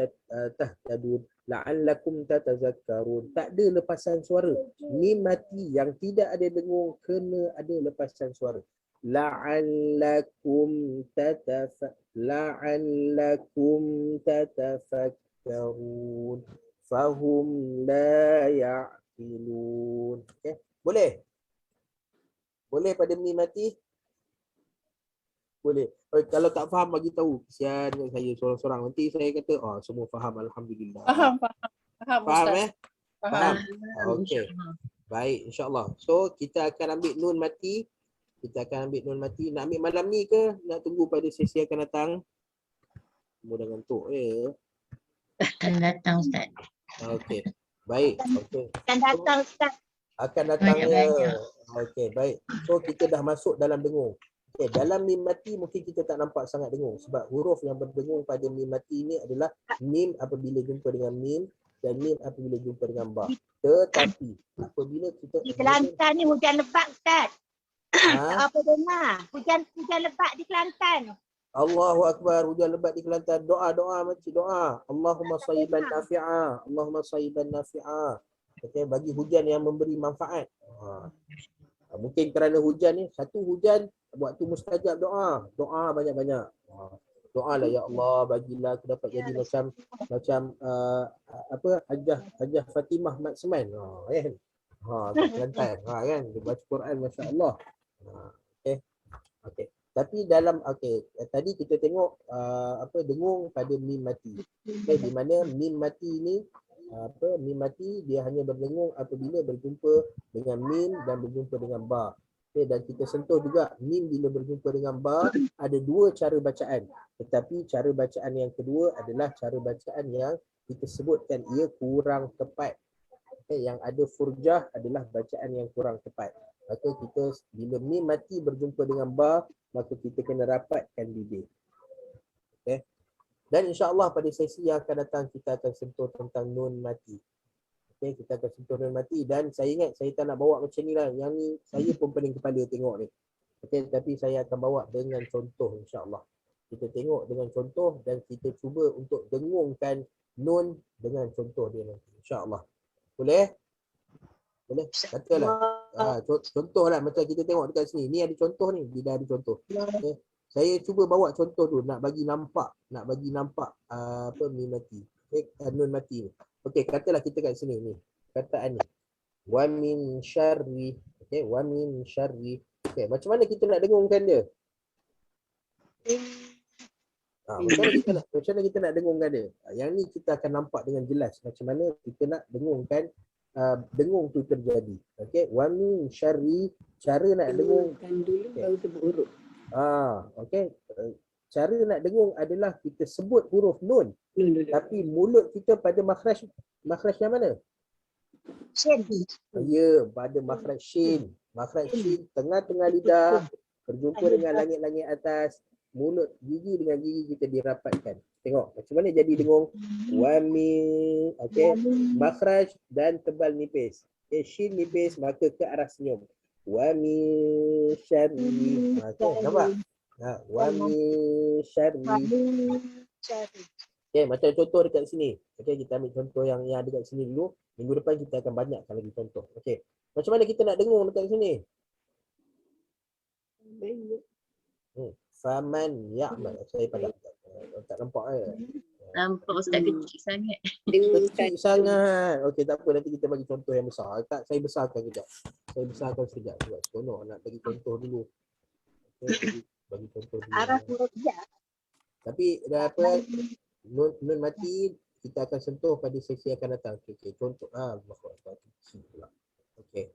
A: tahtadun, la'allakum tatazakkarun. Tak ada lepasan suara. Mim mati yang tidak ada dengung kena ada lepasan suara. La'allakum tatafakkarun. Fahum la ya'qilun. Okey, boleh? Boleh pada mim mati? Boleh. Kalau tak faham bagi tahu. Kesian saya seorang-seorang. Nanti saya kata, oh semua faham alhamdulillah.
G: Faham
A: Faham
G: Ustaz.
A: Faham. Okey. Baik, insya-Allah. So kita akan ambil nun mati. Nak ambil malam ni ke nak tunggu pada sesi akan datang? Semua dah ngantuk
E: Akan datang Ustaz.
A: Okey. Baik. Okey.
B: Akan datang Ustaz.
A: Akan datangnya.
E: Banyak-banyak.
A: Okey, baik. So kita dah masuk dalam dengung. Okey, dalam mim mati mungkin kita tak nampak sangat dengung sebab huruf yang berdengung pada mim mati ini adalah mim apabila jumpa dengan mim dan mim apabila jumpa dengan ba. Tetapi apabila kita
B: Di Kelantan ni hujan lebat Ustaz.
A: ha?
B: Apa dengar? Hujan lebat di Kelantan.
A: Allahu Akbar, hujan lebat di Kelantan. Doa makcik, doa. Allahumma sayyiban nafi'a. Allahumma sayyiban nafi'a. Okey, bagi hujan yang memberi manfaat. Mungkin kerana hujan ni, satu hujan waktu mustajab doa. Doa banyak-banyak. Doa lah ya Allah, bagilah aku dapat jadi macam Hajjah Fatimah Mat Seman. Kan? Kat Kelantan. Kan? Dia baca Quran masya-Allah. Okey. Tapi dalam tadi kita tengok dengung pada mim mati. Okey, di mana mim mati ni mim mati dia hanya berdengung apabila berjumpa dengan mim dan berjumpa dengan ba. Okey, dan kita sentuh juga mim bila berjumpa dengan ba ada dua cara bacaan. Tetapi cara bacaan yang kedua adalah cara bacaan yang kita sebutkan ia kurang tepat. Yang ada furjah adalah bacaan yang kurang tepat. Maka kita bila mim mati berjumpa dengan ba, maka kita kena rapatkan bibir. Okay. Dan insya-Allah pada sesi yang akan datang kita akan sentuh tentang nun mati. Okay, kita akan sentuh nun mati dan saya ingat saya tak nak bawa macam ni lah. Yang ni saya pun pening kepala tengok ni. Okay, tapi saya akan bawa dengan contoh insya-Allah. Kita tengok dengan contoh dan kita cuba untuk dengungkan nun dengan contoh dia nanti. InsyaAllah. Boleh? Boleh? Katalah. Contohlah macam kita tengok dekat sini. Ni ada contoh ni. Dia dah ada contoh. Okay. Saya cuba bawa contoh tu. Nak bagi nampak. Mim mati. Nun mati ni. Okay, katalah kita kat sini ni. Kataan ni. Wa min syarri. Okay, wa min syarri. Okay, macam mana kita nak dengungkan dia? Macam mana kita nak dengungkan dia? Yang ni kita akan nampak dengan jelas macam mana kita nak dengungkan dengung tu terjadi. Okey, wa min syarri, cara nak dengung
D: dulu baru sebut huruf.
A: Okey. Cara nak dengung adalah kita sebut huruf nun. Tapi mulut kita pada makhraj yang mana?
B: Shin.
A: Ya, pada makhraj shin. Makhraj shin tengah-tengah lidah berjumpa dengan langit-langit atas. Mulut gigi dengan gigi kita dirapatkan. Tengok macam mana jadi dengung. Wa min, okey, makhraj dan tebal nipis. Shin nipis maka ke arah senyum. Wa min syarri. Okey, nampak? Wa min syarri. Okey, macam contoh dekat sini. Okey, kita ambil contoh yang ada dekat sini dulu. Minggu depan kita akan banyakkan lagi contoh. Okey. Macam mana kita nak dengung dekat sini? Faman ya'mal. Saya pada tak nampak
C: Nampak Ustaz kecil sangat.
A: kecil sangat. Okey, tak apa, nanti kita bagi contoh yang besar. Tak, saya besarkan kejap. Sebab seronok nak bagi contoh dulu. Okay, bagi contoh dulu.
B: Arah huruf ya.
A: Tapi dah apa, nun mati kita akan sentuh pada sesi akan datang. Okey, contoh kecil pula. Okey.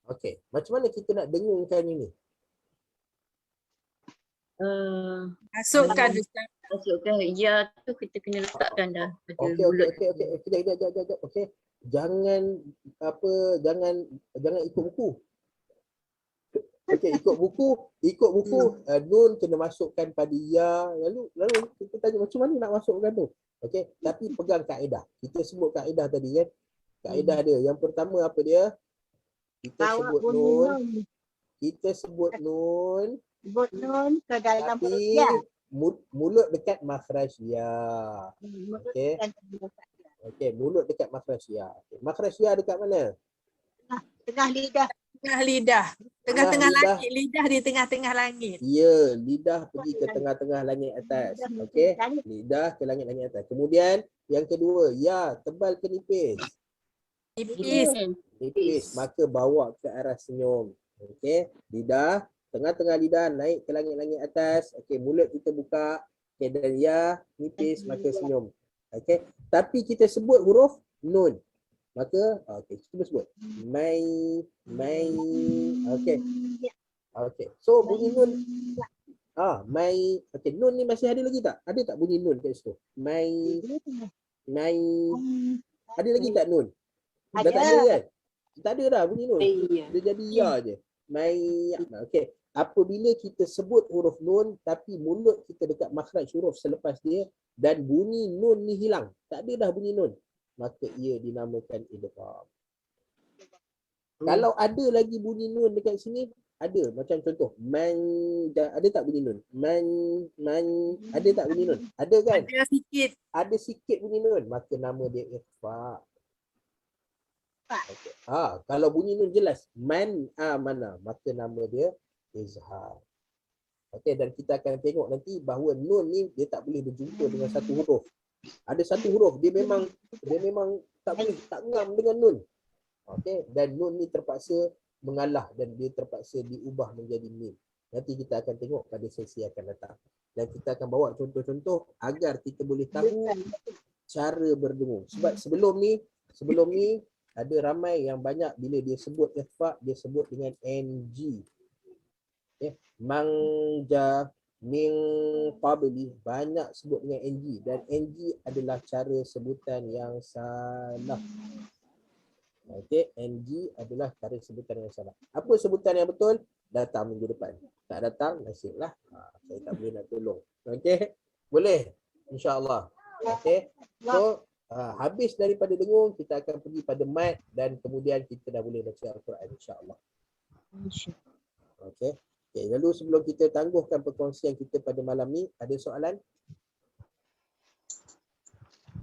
A: Okey, macam mana kita nak dengungkan ini?
G: Masukkan Ustaz.
C: Masukkan ya tu kita kena letakkan dah pada
A: Okey.
C: mulut.
A: Kejap. Okey. Jangan ikut buku. Okey, ikut buku, nun kena masukkan pada ya. Lalu kita tanya macam mana nak masukkan tu? Okey, tapi pegang kaedah. Kita sebut kaedah tadi kan. Kaedah dia. Yang pertama apa dia? Kita sebut nun. Sebut nun
B: ke dalam huruf
A: tapi
B: ya.
A: mulut dekat makhraj ya. Okey. Okey, mulut dekat makhraj ya. Okay. Makhraj ya dekat mana?
B: Tengah lidah.
G: Tengah lidah. Tengah-tengah
A: lidah.
G: langit. Lidah di tengah-tengah langit.
A: Ya, lidah pergi ke tengah-tengah langit atas. Okey. Lidah ke langit-langit atas. Kemudian yang kedua, ya, tebal ke nipis? Nipis, maka bawa ke arah senyum. Okey, lidah, tengah-tengah lidah naik ke langit-langit atas. Okey, mulut kita buka. Okey, dan ya, nipis, maka senyum. Okey, tapi kita sebut huruf nun. Maka, okey, kita sebut. Mai. Okey. Okey, so bunyi nun. Mai. Okey, nun ni masih ada lagi tak? Ada tak bunyi nun kat situ? Mai. Ada lagi tak nun? Dah tak ada kan? Tak ada dah bunyi nun. Dia jadi ya je. Mai. Okey. Apabila kita sebut huruf nun tapi mulut kita dekat makhraj huruf selepas dia dan bunyi nun ni hilang. Tak ada dah bunyi nun. Maka ia dinamakan idgham. Kalau ada lagi bunyi nun dekat sini, ada. Macam contoh, man, ada tak bunyi nun? Man, ada tak bunyi nun? Ada kan?
G: Ada sikit.
A: Ada sikit bunyi nun. Maka nama dia ikhfa. Okay. Kalau bunyi nun jelas, man amana, maka nama dia izhar. Okey, dan kita akan tengok nanti bahawa nun ni dia tak boleh berjumpa dengan satu huruf. Ada satu huruf dia memang tak boleh, tak ngam dengan nun. Okey, dan nun ni terpaksa mengalah dan dia terpaksa diubah menjadi mim. Nanti kita akan tengok pada sesi akan datang. Dan kita akan bawa contoh-contoh agar kita boleh tahu cara berdengung. Sebab sebelum ni ada ramai yang banyak bila dia sebut ikhfa dia sebut dengan ng. Okay. Manja, min qabli, banyak sebut dengan ng, dan ng adalah cara sebutan yang salah. Okey, ng adalah cara sebutan yang salah. Apa sebutan yang betul? Datang minggu depan. Tak datang, nasiblah. Saya tak boleh nak tolong. Okey, boleh? InsyaAllah. Okey, so habis daripada dengung, kita akan pergi pada mat dan kemudian kita dah boleh baca Al-Quran insyaAllah. Okey. Okay, lalu sebelum kita tangguhkan perkongsian kita pada malam ni, ada soalan?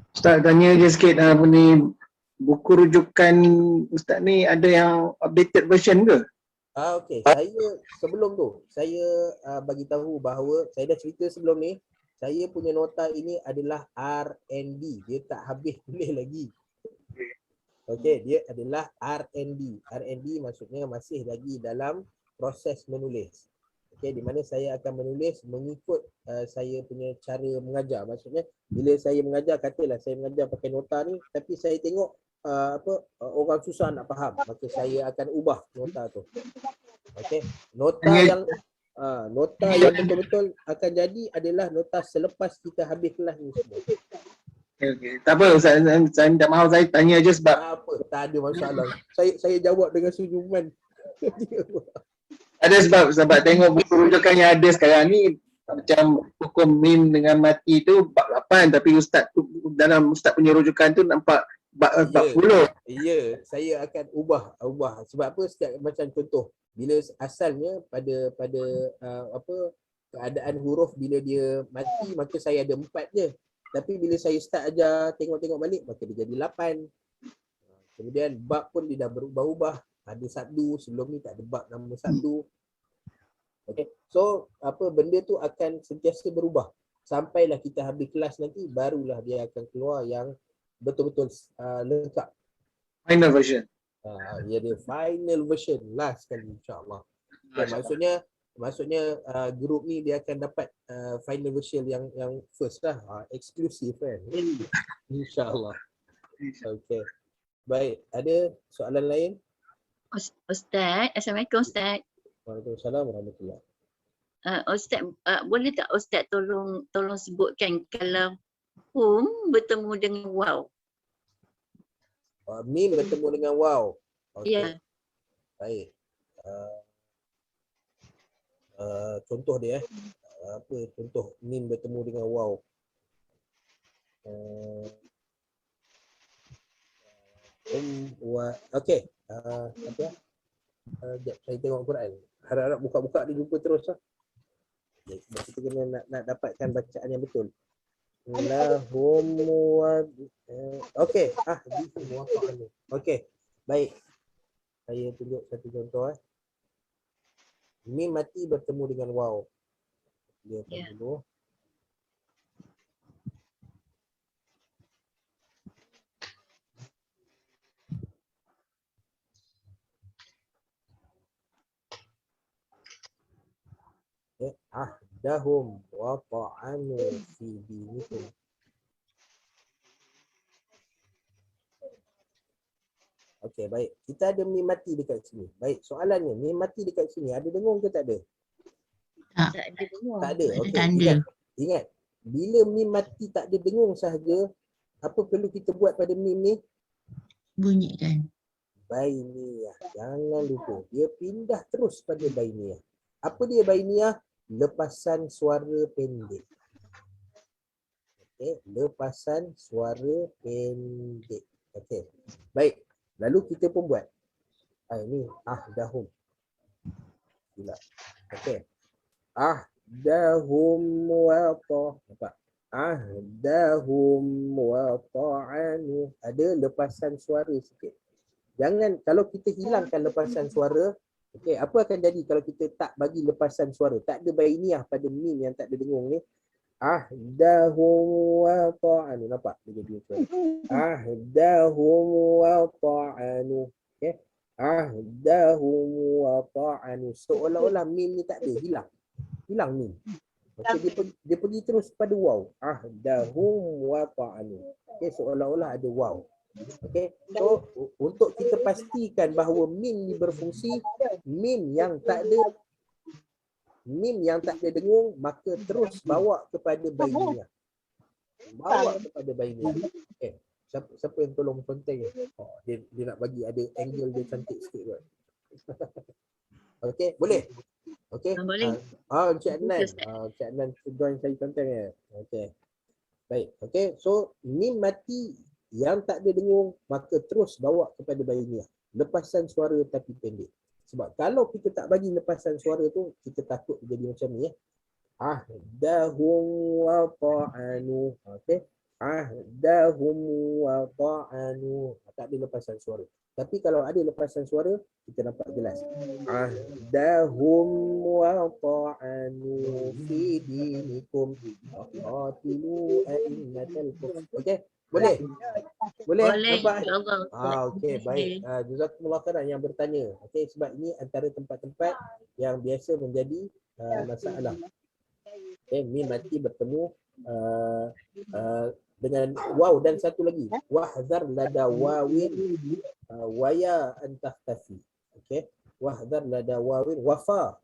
F: Ustaz tanya je sikit apa ni, buku rujukan Ustaz ni ada yang updated version ke?
A: Okey, saya sebelum tu, saya bagi tahu bahawa saya dah cerita sebelum ni, saya punya nota ini adalah R&D. Dia tak habis tulis lagi. Okey, dia adalah R&D. R&D maksudnya masih lagi dalam proses menulis. Okey, di mana saya akan menulis mengikut saya punya cara mengajar. Maksudnya bila saya mengajar, katalah saya mengajar pakai nota ni, tapi saya tengok orang susah nak faham, maka saya akan ubah nota tu. Okey, nota yang betul-betul akan jadi adalah nota selepas kita habis kelas ni semua.
F: Okay. Tak apa Ustaz, saya minta maaf, saya tanya je sebab
A: Apa, tak ada masalah. Saya jawab dengan senyuman.
F: ada sebab tengok buku rujukan yang ada sekarang ni macam hukum mim dengan mati tu bab 8, tapi Ustaz tu, dalam Ustaz punya rujukan tu nampak bab 40.
A: Ya, saya akan ubah. Sebab apa? Setiap macam contoh, bila asalnya pada keadaan huruf bila dia mati, maka saya ada 4 je. Tapi bila saya start ajar, tengok-tengok balik, maka dia jadi 8. Kemudian bab pun dia dah berubah-ubah. Ada sabdu, sebelum ni tak ada bab nama sabdu. Okay. So benda tu akan sentiasa berubah. Sampailah kita habis kelas nanti, barulah dia akan keluar yang betul-betul lengkap.
F: Final version.
A: Dia final version, last sekali insyaAllah. Okay, maksudnya grup ni dia akan dapat final version yang first lah, eksklusif kan. InsyaAllah. Okay. Baik, ada soalan lain?
C: Ustaz, Assalamualaikum Ustaz.
A: Waalaikumsalam warahmatullahi.
C: Ustaz, boleh tak Ustaz tolong sebutkan kalau bertemu dengan waw?
A: Mim bertemu dengan waw. Okay.
C: Ya.
A: Baik. Contoh dia apa contoh mim bertemu dengan waw? Okey. Apa? Sekejap, saya tengok Quran. Harap-harap buka-buka dia jumpa terus lah. Sebab kita kena nak dapatkan bacaan yang betul. Lahum wa okey. Okey. Baik. Saya tunjuk satu contoh Mim mati bertemu dengan waw. Dia akan dulu. Ahdahum wa ta'anu fi dinikum. Okey, baik. Kita ada mim mati dekat sini. Baik, soalannya, mim mati dekat sini ada dengung ke tak ada?
C: Tak ada dengung.
A: Tak ada. Okey,
E: Tanda.
A: ingat. Bila mim mati tak ada dengung sahaja, apa perlu kita buat pada mim ni?
E: Bunyikan.
A: Bainiyah. Jangan lupa. Dia pindah terus pada bainiyah. Apa dia bainiyah? Lepasan suara pendek. Okey, lepasan suara pendek. Okey. Baik. Lalu kita pun buat. Ini ahdahum. Gila. Okey. Ahdahum wa ta. Nampak? Ahdahum wa ta'anu. Ada lepasan suara sikit. Jangan, kalau kita hilangkan lepasan suara, okey, apa akan jadi kalau kita tak bagi lepasan suara? Tak ada bainiyah pada mim yang tak ada dengung ni. Ahdahum wa ta'anu. Nampak? Dia jadi suara. Ahdahum wa ta'anu. Okey. Ahdahum wa ta'anu. Seolah-olah mim ni tak ada, hilang. Hilang mim. Okey, dia pergi terus pada waw. Ahdahum wa ta'anu. Okey, seolah-olah ada waw. Okey. So untuk kita pastikan bahawa mim ni berfungsi, mim yang tak ada mim yang tak ada dengung maka terus bawa kepada bainiah. Bawa kepada bainiah. Okay. Siapa yang tolong penting? Oh, dia nak bagi ada angle dia cantik sikit kot. Okey, boleh. Okey.
C: Boleh.
A: Encik Adnan. Encik Adnan join saya konten ya. Okey. Baik. Okey. So mim mati yang tak ada dengung maka terus bawa kepada bainiah. Lepasan suara tapi pendek. Sebab kalau kita tak bagi lepasan suara tu, kita takut jadi macam ni ya. Ahdahum wa ta'anu. Okey. Ahdahum wa ta'anu. Tak ada lepasan suara. Tapi kalau ada lepasan suara, kita nampak jelas. Ahdahum wa ta'anu fi dinikum qatilu a'immatal kufr. Okey? Boleh? Boleh?
C: Boleh.
A: Nampak?
C: InsyaAllah.
A: Okey, baik. Jazakumullah khairan yang bertanya. Okey, sebab ini antara tempat-tempat yang biasa menjadi masalah. Okey, mim mati bertemu dengan waw dan satu lagi. Wahzar lada wawin waya antahtafi. Okey. Wahzar lada wawin wafa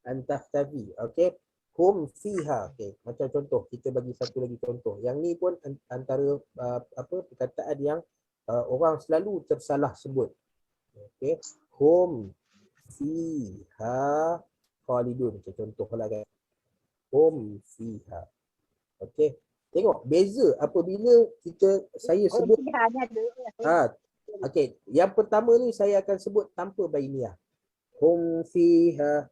A: antahtafi. Okey. Hum fiha. Okey. Macam contoh, kita bagi satu lagi contoh. Yang ni pun antara perkataan yang orang selalu tersalah sebut. Okey. Hum fiha khalidun. Macam contohlah kan. Hum fiha. Okey. Tengok beza apabila saya sebut okey, yang pertama ni saya akan sebut tanpa bainiah. Hum fiha,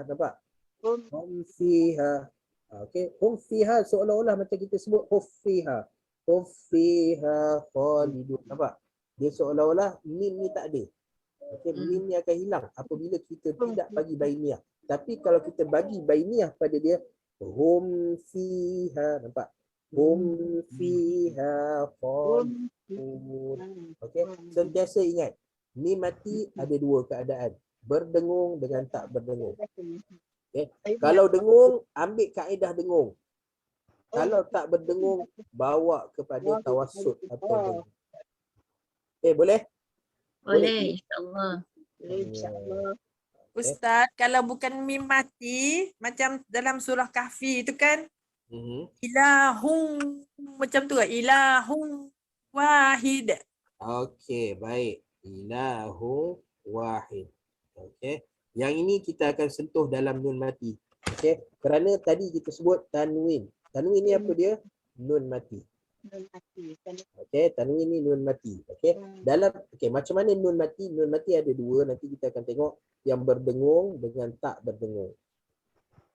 A: nampak? Hum fiha. Okey, hum fiha seolah-olah macam kita sebut huffiha. Huffiha khalidun. Nampak? Dia seolah-olah mim ni tak ada. Okey, mim ni akan hilang apabila kita tidak bagi bainiah. Tapi kalau kita bagi bainiah pada dia, hum fiha, nampak? Hum fiha khalidun. Okey, sentiasa ingat, mim mati ada dua keadaan, berdengung dengan tak berdengung. Okey, kalau dengung ambil kaedah dengung. Kalau tak berdengung bawa kepada tawassut atau dengung. Okey, boleh?
C: Boleh. InsyaAllah.
B: InsyaAllah.
G: Ustaz, kalau bukan mim mati, macam dalam surah Kahfi tu kan, ilahum, macam tu kan, ilahum wahid.
A: Okey, baik. Ilahu wahid. Okey. Yang ini kita akan sentuh dalam nun mati. Okey. Kerana tadi kita sebut tanwin. Tanwin ni apa dia? Nun mati. Okey, tanwin ni nun mati. Okey. Macam mana nun mati? Nun mati ada dua, nanti kita akan tengok yang berdengung dengan tak berdengung.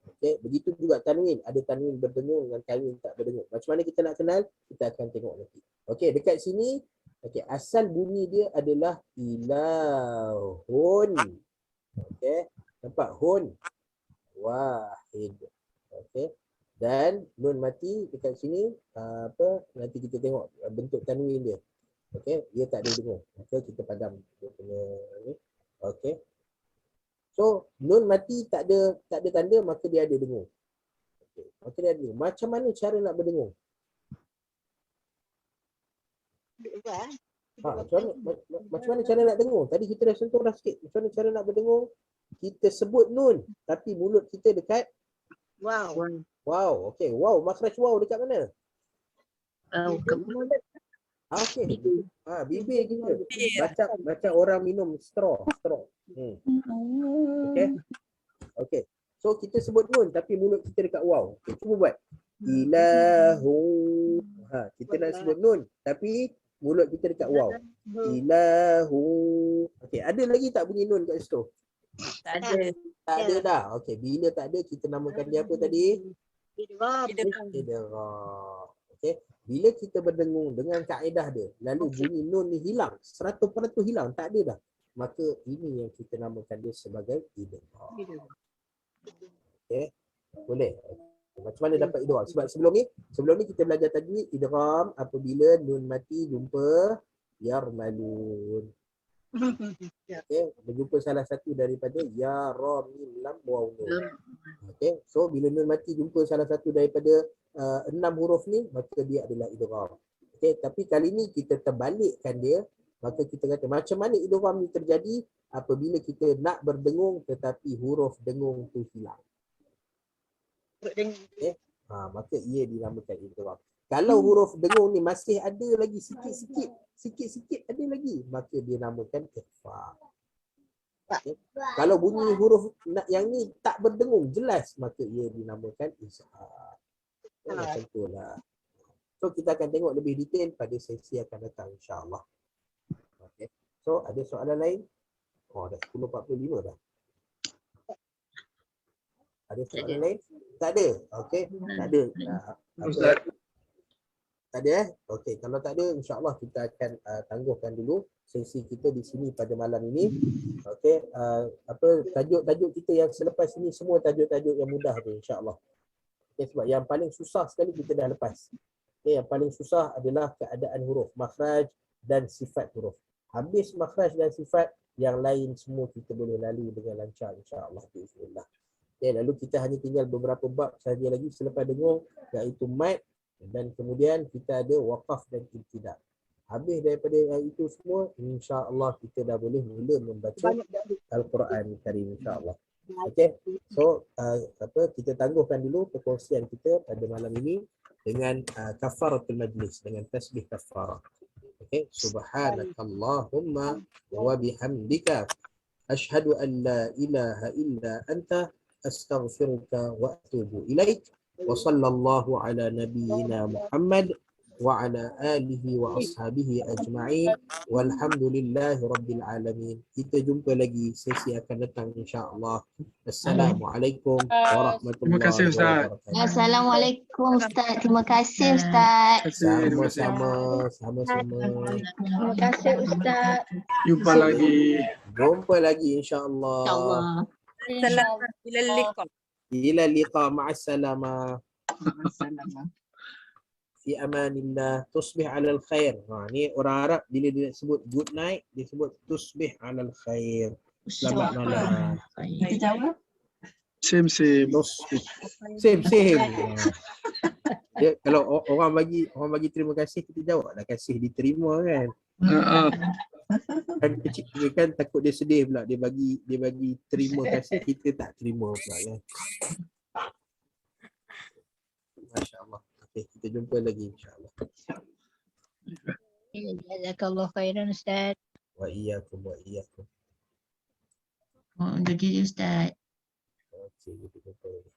A: Okey, begitu juga tanwin, ada tanwin berdengung dengan tanwin tak berdengung. Macam mana kita nak kenal? Kita akan tengok nanti. Okey, dekat sini okey, asal bunyi dia adalah ilahun. Okey, nampak hun wahid. Okey. Dan nun mati dekat sini nanti kita tengok bentuk tanwin dia. Okey, dia tak ada dengung. Maka kita padam dia punya ni. Okey. So nun mati tak ada tanda maka dia ada dengung. Okey, maka dia ada dengung. Macam mana cara nak berdengung? Macam mana cara nak dengung? Tadi kita dah sentuh dah sikit. Macam mana cara nak berdengung? Kita sebut nun tapi mulut kita dekat
B: Wow.
A: wow. Okey, wow, makhraj wow dekat mana? Okey. Bibir kita. Macam orang minum straw. Okey. Okey. So kita sebut nun tapi mulut kita dekat wow. Okay, cuba buat. Ilahu. Kita nak sebut nun tapi mulut kita dekat wow. Ilahu. Okey, ada lagi tak bunyi nun kat situ?
G: Tak ada.
A: Tak ada dah. Okey, bila tak ada kita namakan dia apa tadi?
B: Idgham.
A: Idgham. Okey, bila kita berdengung dengan kaedah dia, lalu bunyi nun ni hilang, 100% hilang, tak ada dah. Maka ini yang kita namakan dia sebagai idgham. Okey, boleh. Macam mana dapat idgham? Sebab sebelum ni kita belajar tajwid idgham apabila nun mati jumpa yarmalun. Okey, berjumpa salah satu daripada ya ra mim lam waw nun. Okey, so bila nun mati jumpa salah satu daripada 6 huruf ni, maka dia adalah idgham. Okey, tapi kali ni kita terbalikkan dia, Maka kita kata macam mana idgham ni terjadi? Apabila kita nak berdengung tetapi huruf dengung tu hilang. Okay? Maka ia dinamakan idgham. Kalau huruf dengung ni masih ada lagi sikit-sikit ada lagi, maka dia namakan ikhfa. Okay? Kalau bunyi huruf yang ni tak berdengung jelas, maka ia dinamakan izhar. Macam itulah. So kita akan tengok lebih detail pada sesi akan datang insya-Allah. Okay. So ada soalan lain? Oh dah 10.45 dah. Ada soalan lain? Tak ada. Okey. Tak ada.
F: Ustaz.
A: Tak ada Okey, kalau tak ada insya-Allah kita akan tangguhkan dulu sesi kita di sini pada malam ini. Okey, tajuk-tajuk kita yang selepas ini semua tajuk-tajuk yang mudah tu insya-Allah. Okay, sebab yang paling susah sekali kita dah lepas. Okay, yang paling susah adalah keadaan huruf, makhraj dan sifat huruf. Habis makhraj dan sifat, yang lain semua kita boleh lalui dengan lancar insya-Allah. Bismillah. Okay, lalu kita hanya tinggal beberapa bab sahaja lagi selepas dengung, iaitu mat, dan kemudian kita ada waqaf dan ibtidah. Habis daripada itu semua, insya-Allah kita dah boleh mula membaca Al-Quran Karim insya-Allah. Okey. So kita tangguhkan dulu perkongsian kita pada malam ini dengan kafaratul majlis, dengan tasbih kafarah. Okey, subhanakallahumma wa bihamdika asyhadu an la ilaha illa anta astaghfiruka wa atubu ilaik. Wa sallallahu ala nabiyyina Muhammad wa ala alihi wa ashabihi ajma'in walhamdulillahi rabbil alamin. Kita jumpa lagi sesi akan datang insya-Allah. Assalamualaikum warahmatullahi wabarakatuh.
E: Assalamualaikum Ustaz. Terima kasih Ustaz.
A: Sama-sama.
D: Terima kasih Ustaz.
F: Jumpa lagi.
A: Jumpa lagi insya-Allah.
E: InsyaAllah.
G: Selamat ila liqa.
A: Ila liqa ma'assalamah. Fi amanillah, tusbih alal khair. Ni orang Arab bila dia sebut good night, dia sebut tusbih alal khair. Selamat malam.
E: Kita jawab.
F: Same.
A: Tusbih. Same. Dia, kalau orang bagi terima kasih, kita jawab dah kasih diterima kan. Kan kecil dia kan takut dia sedih pula, dia bagi terima kasih, kita tak terima pula kan. Masya-Allah. Okay, kita jumpa lagi insya-Allah.
B: Jazakallah khairan Ustaz.
A: Wa iyyakum wa iyyakum.
E: Oh, jaga Ustaz.
A: Okey, kita jumpa lagi.